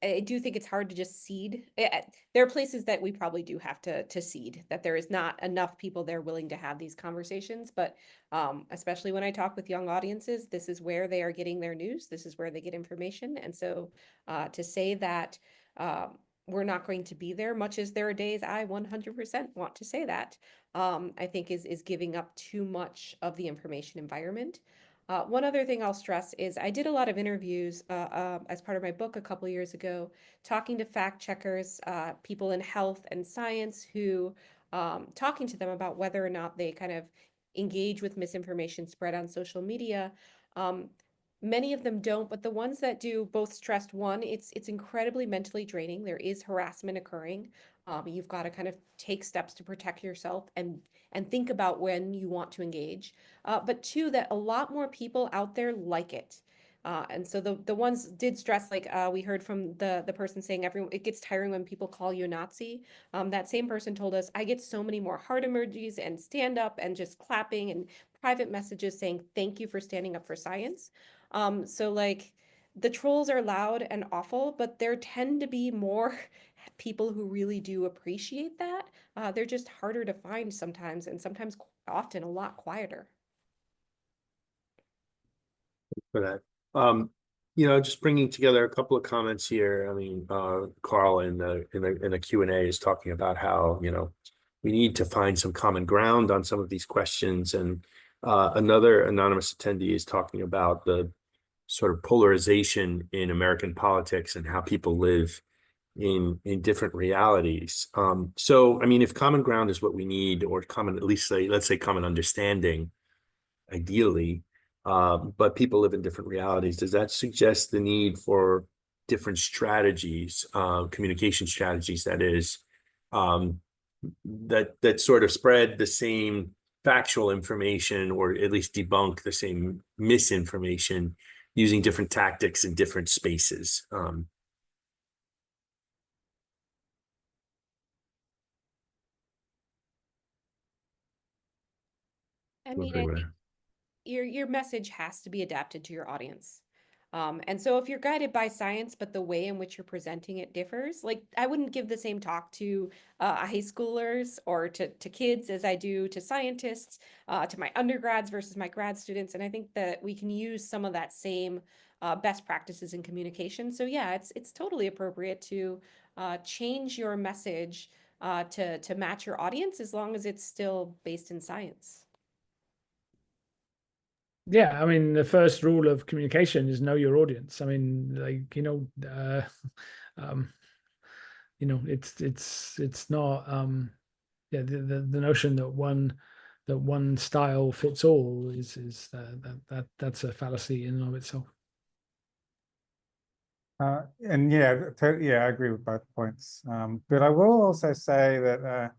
I do think it's hard to just seed. There are places that we probably do have to seed, that there is not enough people there willing to have these conversations. But especially when I talk with young audiences, this is where they are getting their news. This is where they get information. And so to say that we're not going to be there, much as there are days I 100% want to say that, I think is giving up too much of the information environment. One other thing I'll stress is I did a lot of interviews as part of my book a couple years ago, talking to fact checkers, people in health and science, who talking to them about whether or not they kind of engage with misinformation spread on social media. Many of them don't, but the ones that do both stressed, one, it's incredibly mentally draining. There is harassment occurring. You've got to kind of take steps to protect yourself and think about when you want to engage. But two, that a lot more people out there like it. And so the ones did stress, like we heard from the person saying it gets tiring when people call you a Nazi. That same person told us, I get so many more heart emojis and stand up and just clapping and private messages saying, thank you for standing up for science. So like the trolls are loud and awful, but there tend to be more people who really do appreciate that. They're just harder to find sometimes, and sometimes often a lot quieter. For that. Just bringing together a couple of comments here. I mean, Carl in the Q&A is talking about how, we need to find some common ground on some of these questions. And Another anonymous attendee is talking about the sort of polarization in American politics and how people live in different realities. So, I mean, if common ground is what we need, or common, at least let's say common understanding, ideally, but people live in different realities, does that suggest the need for different strategies, communication strategies, that is, that sort of spread the same factual information, or at least debunk the same misinformation, using different tactics in different spaces? I mean, I think your message has to be adapted to your audience. And so if you're guided by science, but the way in which you're presenting it differs, like I wouldn't give the same talk to high schoolers or to kids as I do to scientists, to my undergrads versus my grad students. And I think that we can use some of that same best practices in communication. So yeah, it's totally appropriate to change your message to match your audience, as long as it's still based in science. Yeah, I mean, the first rule of communication is know your audience. I mean, like, it's not yeah, the notion that one style fits all is that's a fallacy in and of itself. And yeah, I agree with both points. But I will also say that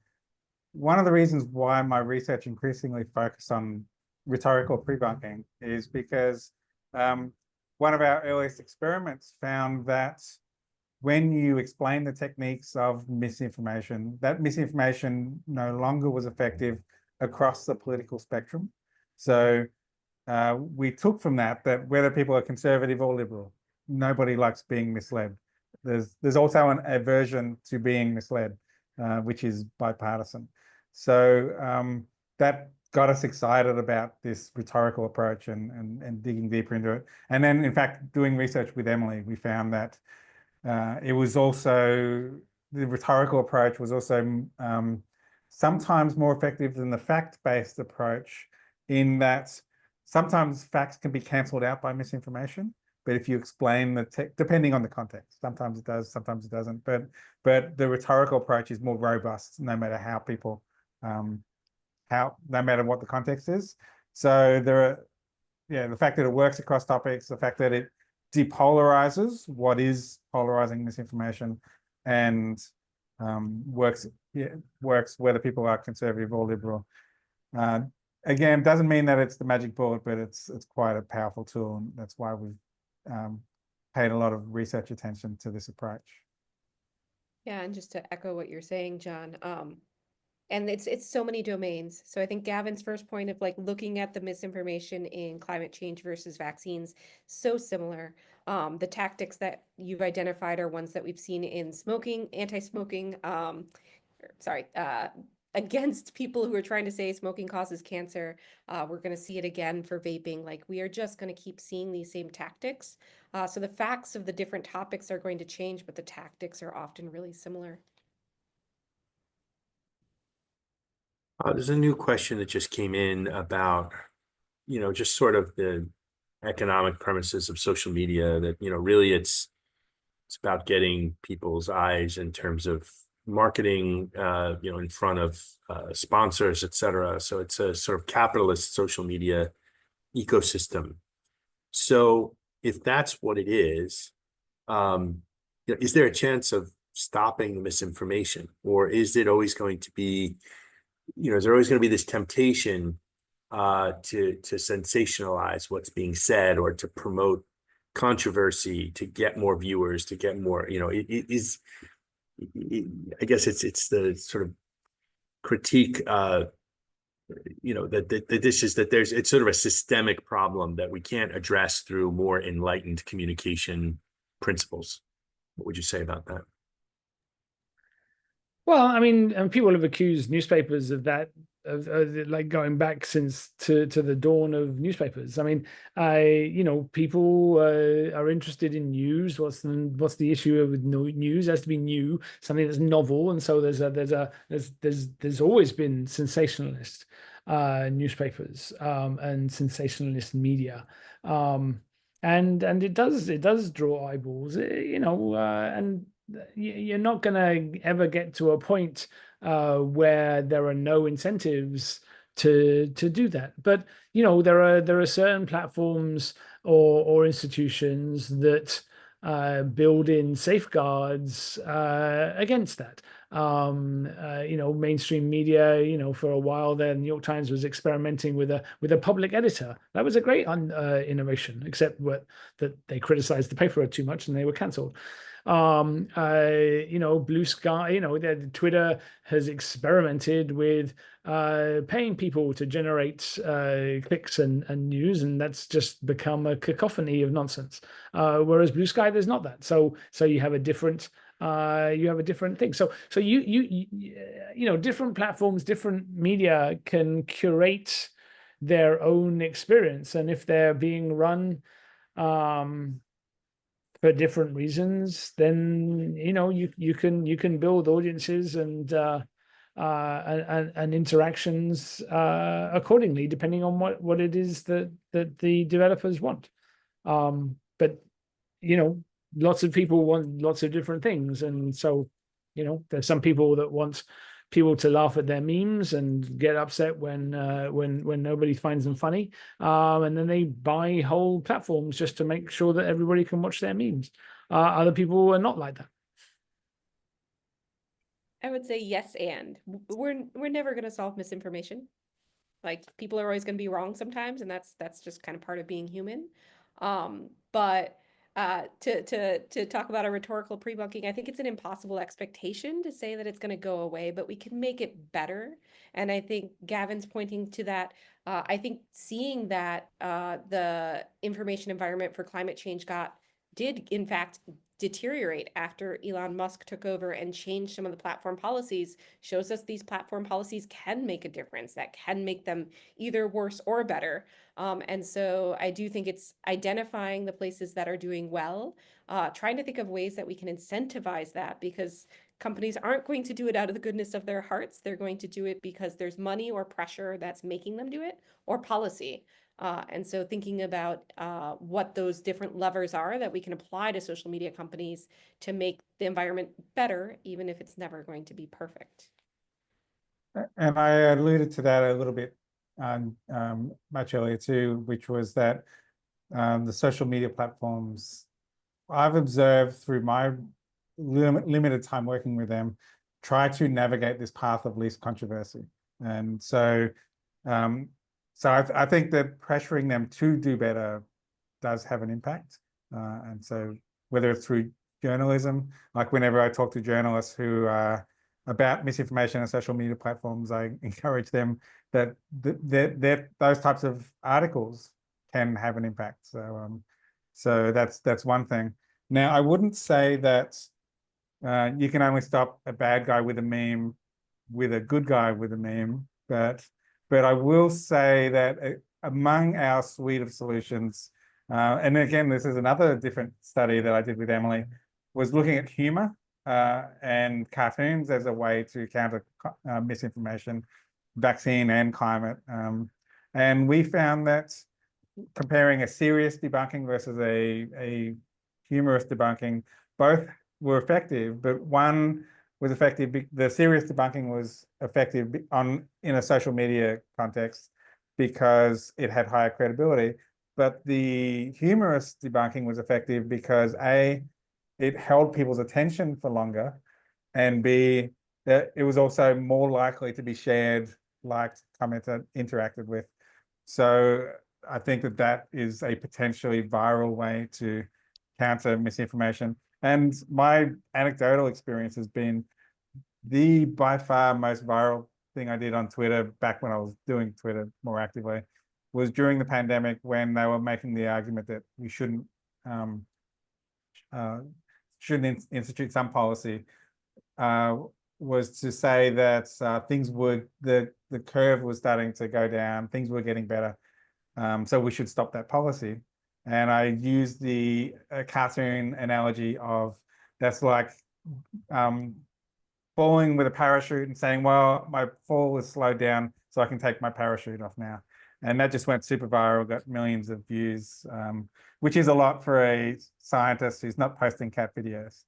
one of the reasons why my research increasingly focused on rhetorical pre-bunking is because one of our earliest experiments found that when you explain the techniques of misinformation, that misinformation no longer was effective across the political spectrum. So we took from that whether people are conservative or liberal, nobody likes being misled. There's also an aversion to being misled, which is bipartisan. So that got us excited about this rhetorical approach and digging deeper into it. And then, in fact, doing research with Emily, we found that it was also, the rhetorical approach was also sometimes more effective than the fact-based approach, in that sometimes facts can be cancelled out by misinformation. But if you explain depending on the context, sometimes it does, sometimes it doesn't. But the rhetorical approach is more robust, no matter how people, no matter what the context is. So the fact that it works across topics, the fact that it depolarizes what is polarizing misinformation, and works whether people are conservative or liberal. Again, doesn't mean that it's the magic bullet, but it's quite a powerful tool, and that's why we've paid a lot of research attention to this approach. Yeah, and just to echo what you're saying, John, and it's so many domains. So I think Gavin's first point of like looking at the misinformation in climate change versus vaccines, so similar. The tactics that you've identified are ones that we've seen in smoking, anti-smoking, against people who are trying to say smoking causes cancer. We're going to see it again for vaping. Like, we are just going to keep seeing these same tactics. So the facts of the different topics are going to change, but the tactics are often really similar. There's a new question that just came in about, just sort of the economic premises of social media, that, really it's about getting people's eyes in terms of marketing, in front of sponsors, et cetera. So it's a sort of capitalist social media ecosystem. So if that's what it is there a chance of stopping the misinformation, or is it always going to be, is there always going to be this temptation to sensationalize what's being said, or to promote controversy, to get more viewers, to get more, I guess it's the sort of critique, that it's sort of a systemic problem that we can't address through more enlightened communication principles. What would you say about that? Well, I mean, and people have accused newspapers of that, of like going back since to the dawn of newspapers. I mean, people are interested in news. What's the issue with news? It has to be new, something that's novel, and so there's always been sensationalist. newspapers and sensationalist media. And it does draw eyeballs, and you're not going to ever get to a point where there are no incentives to do that. But there are certain platforms or institutions that build in safeguards against that. Mainstream media, for a while there, the New York Times was experimenting with a public editor. That was a great innovation, except that they criticized the paper too much and they were cancelled. Blue Sky, Twitter has experimented with paying people to generate clicks and news, and that's just become a cacophony of nonsense. Whereas Blue Sky, there's not that. So you have a different thing. So you different platforms, different media can curate their own experience, and if they're being run for different reasons, then you can build audiences and interactions accordingly, depending on what it is that the developers want. But lots of people want lots of different things, and so there's some people that want people to laugh at their memes and get upset when nobody finds them funny, and then they buy whole platforms just to make sure that everybody can watch their memes. Other people are not like that. I would say yes, and we're never going to solve misinformation. Like, people are always going to be wrong sometimes, and that's just kind of part of being human. But to talk about a rhetorical pre-bunking, I think it's an impossible expectation to say that it's going to go away, but we can make it better. And I think Gavin's pointing to that. I think seeing that the information environment for climate change did in fact deteriorate after Elon Musk took over and changed some of the platform policies shows us these platform policies can make a difference, that can make them either worse or better. And so I do think it's identifying the places that are doing well, trying to think of ways that we can incentivize that, because companies aren't going to do it out of the goodness of their hearts. They're going to do it because there's money or pressure that's making them do it, or policy. And so thinking about what those different levers are that we can apply to social media companies to make the environment better, even if it's never going to be perfect. And I alluded to that a little bit much earlier too, which was that the social media platforms, I've observed through my limited time working with them, try to navigate this path of least controversy. And so I think that pressuring them to do better does have an impact. And so whether it's through journalism, like whenever I talk to journalists who are about misinformation on social media platforms, I encourage them that those types of articles can have an impact. So that's one thing. Now, I wouldn't say that you can only stop a bad guy with a meme with a good guy with a meme, but I will say that among our suite of solutions, and again, this is another different study that I did with Emily, was looking at humor and cartoons as a way to counter misinformation, vaccine and climate. And we found that comparing a serious debunking versus a humorous debunking, both were effective, but one was effective. The serious debunking was effective in a social media context because it had higher credibility. But the humorous debunking was effective because A, it held people's attention for longer, and B, that it was also more likely to be shared, liked, commented, interacted with. So I think that is a potentially viral way to counter misinformation. And my anecdotal experience has been the by far most viral thing I did on Twitter back when I was doing Twitter more actively was during the pandemic, when they were making the argument that we shouldn't institute some policy, was to say that the curve was starting to go down, things were getting better, so we should stop that policy. And I used the cartoon analogy of that's like falling with a parachute and saying, well, my fall is slowed down, so I can take my parachute off now. And that just went super viral, got millions of views, which is a lot for a scientist who's not posting cat videos.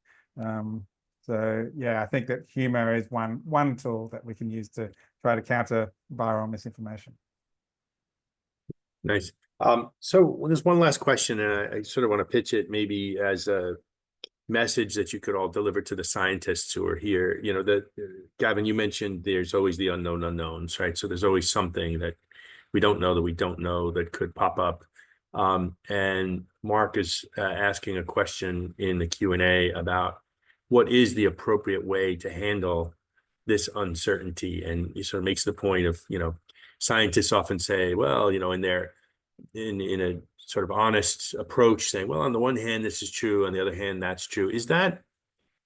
So yeah, I think that humor is one tool that we can use to try to counter viral misinformation. Nice. So there's one last question, and I sort of want to pitch it maybe as a message that you could all deliver to the scientists who are here. You know, Gavin, you mentioned there's always the unknown unknowns, right? So there's always something that we don't know that could pop up. And Mark is asking a question in the Q&A about what is the appropriate way to handle this uncertainty. And he sort of makes the point of, you know, scientists often say, well, you know, in a sort of honest approach, saying, well, on the one hand, this is true, on the other hand, that's true. Is that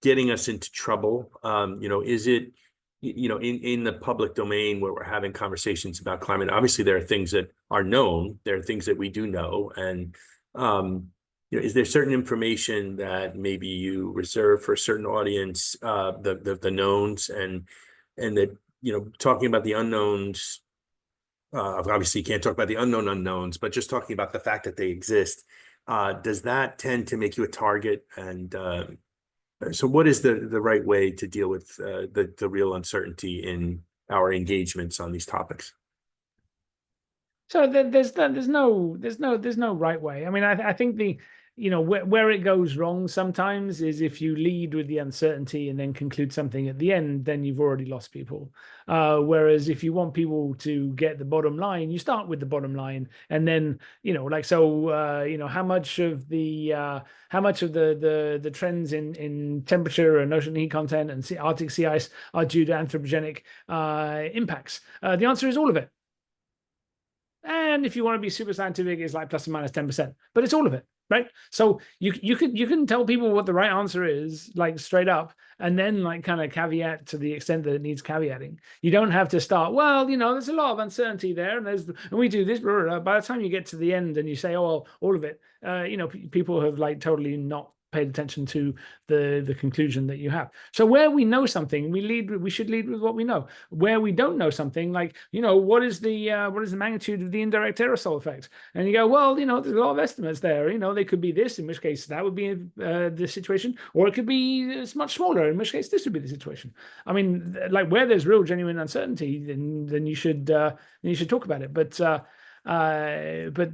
getting us into trouble? You know, is it, you know, in the public domain where we're having conversations about climate, obviously there are things that are known, there are things that we do know. And, you know, is there certain information that maybe you reserve for a certain audience, the knowns, and that, you know, talking about the unknowns, obviously you can't talk about the unknown unknowns, but just talking about the fact that they exist, does that tend to make you a target? And so what is the right way to deal with the real uncertainty in our engagements on these topics? So there's no right way. I mean, I think you know, where it goes wrong sometimes is if you lead with the uncertainty and then conclude something at the end, then you've already lost people. Whereas if you want people to get the bottom line, you start with the bottom line, and then, you know, like, so you know, how much of the trends in temperature and ocean heat content and Arctic sea ice are due to anthropogenic impacts? The answer is all of it. And if you want to be super scientific, it's like plus or minus 10%, but it's all of it, right? So you can tell people what the right answer is, like straight up, and then like kind of caveat to the extent that it needs caveating. You don't have to start, well, you know, there's a lot of uncertainty there, and we do this, blah, blah, blah. By the time you get to the end and you say, oh, well, all of it, you know, people have like totally not paid attention to the conclusion that you have. So where we know something, we should lead with what we know. Where we don't know something, like, you know, what is the magnitude of the indirect aerosol effect? And you go, well, you know, there's a lot of estimates there. You know, they could be this, in which case that would be the situation, or it could be it's much smaller, in which case this would be the situation. I mean, like, where there's real genuine uncertainty, then you should talk about it. But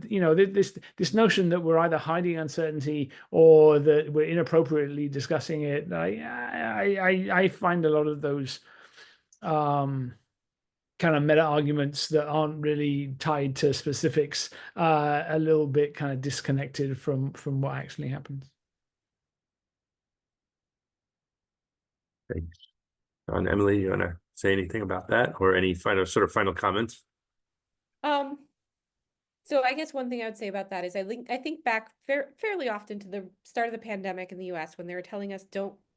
you know, this notion that we're either hiding uncertainty or that we're inappropriately discussing it, I find a lot of those kind of meta arguments that aren't really tied to specifics a little bit kind of disconnected from what actually happens. Thanks. Emily, you want to say anything about that, or any final comments? So I guess one thing I would say about that is I think back fairly often to the start of the pandemic in the US when they were telling us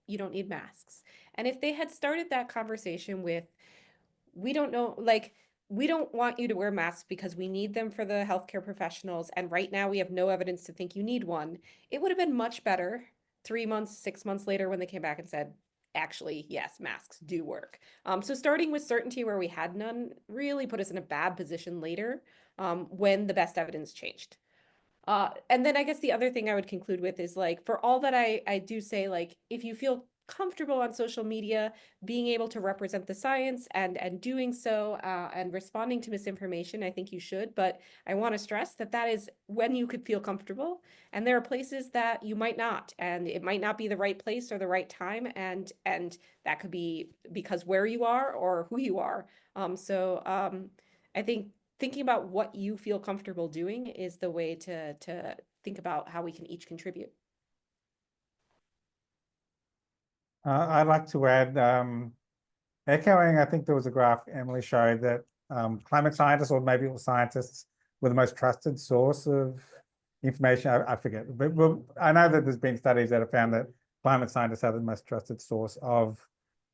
you don't need masks. And if they had started that conversation with, we don't know, like, we don't want you to wear masks because we need them for the healthcare professionals, and right now we have no evidence to think you need one, it would have been much better 3 months, 6 months later when they came back and said, actually, yes, masks do work. So starting with certainty where we had none really put us in a bad position later when the best evidence changed. And then I guess the other thing I would conclude with is, like, for all that I do say, like, if you feel comfortable on social media being able to represent the science and doing so and responding to misinformation, I think you should. But I want to stress that is when you could feel comfortable, and there are places that you might not, and it might not be the right place or the right time, and that could be because where you are or who you are. I think thinking about what you feel comfortable doing is the way to think about how we can each contribute. I'd like to add, echoing, I think there was a graph Emily showed that climate scientists, or maybe it was scientists, were the most trusted source of information. I forget, but I know that there's been studies that have found that climate scientists are the most trusted source of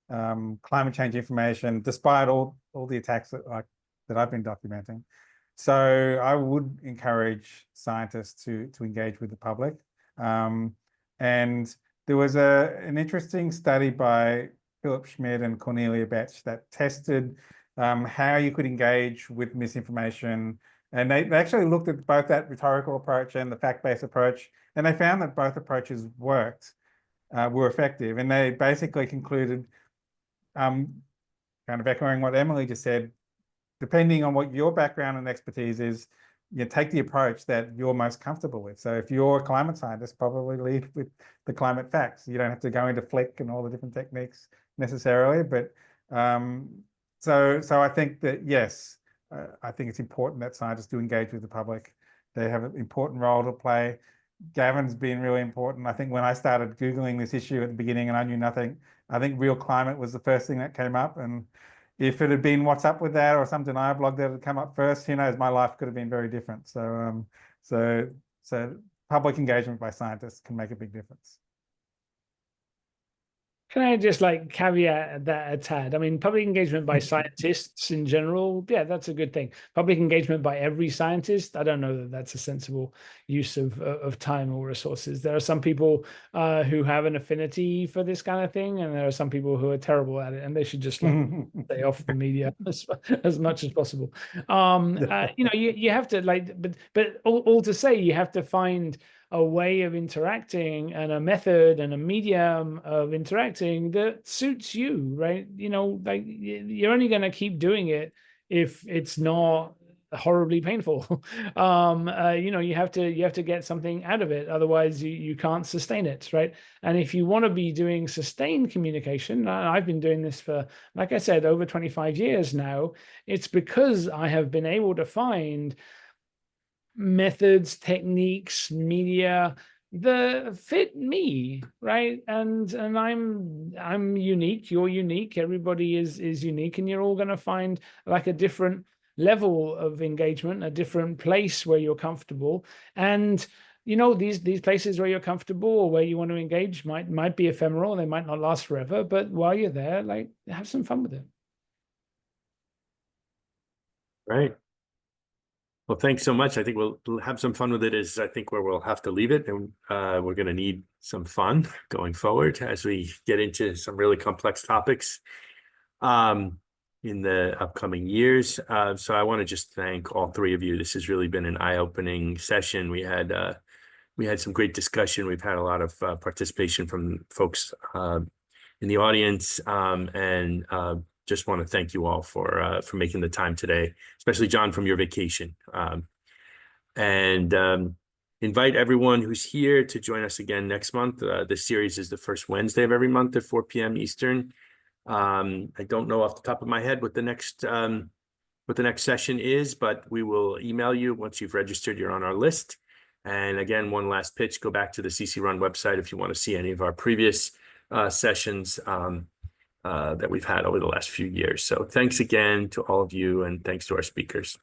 climate change information, despite all the attacks that I've been documenting. So I would encourage scientists to engage with the public. And there was an interesting study by Philip Schmidt and Cornelia Betch that tested how you could engage with misinformation. And they actually looked at both that rhetorical approach and the fact-based approach, and they found that both approaches worked, were effective. And they basically concluded, kind of echoing what Emily just said, depending on what your background and expertise is, you take the approach that you're most comfortable with. So if you're a climate scientist, probably lead with the climate facts. You don't have to go into Flick and all the different techniques necessarily, but so I think that, yes, I think it's important that scientists do engage with the public. They have an important role to play. Gavin's been really important. I think when I started Googling this issue at the beginning and I knew nothing, I think real climate was the first thing that came up. And if it had been what's up with that or some denier blog that had come up first, who knows, my life could have been very different. So, so public engagement by scientists can make a big difference. Can I just like caveat that a tad? I mean, public engagement by scientists in general, yeah, that's a good thing. Public engagement by every scientist, I don't know that that's a sensible use of time or resources. There are some people who have an affinity for this kind of thing, and there are some people who are terrible at it, and they should just like stay off the media as much as possible. You know, you have to like, but all to say, you have to find a way of interacting and a method and a medium of interacting that suits you, right? You know, like you're only going to keep doing it if it's not horribly painful. You know, you have to get something out of it, otherwise you can't sustain it, right? And if you want to be doing sustained communication, I've been doing this for, like I said, over 25 years now. It's because I have been able to find methods, techniques, media that fit me, right? And I'm unique, you're unique, everybody is unique, and you're all going to find like a different level of engagement, a different place where you're comfortable. And you know, these places where you're comfortable or where you want to engage might be ephemeral, they might not last forever, but while you're there, like, have some fun with it. Right. Well, thanks so much. I think we'll have some fun with it is I think where we'll have to leave it. And we're going to need some fun going forward as we get into some really complex topics in the upcoming years. So I want to just thank all three of you. This has really been an eye-opening session. We had some great discussion. We've had a lot of participation from folks in the audience, and just want to thank you all for making the time today, especially John from your vacation. And invite everyone who's here to join us again next month. This series is the first Wednesday of every month at 4 p.m. Eastern. I don't know off the top of my head what the next session is, but we will email you once you've registered. You're on our list. And again, one last pitch: go back to the CC Run website if you want to see any of our previous sessions that we've had over the last few years. So thanks again to all of you, and thanks to our speakers.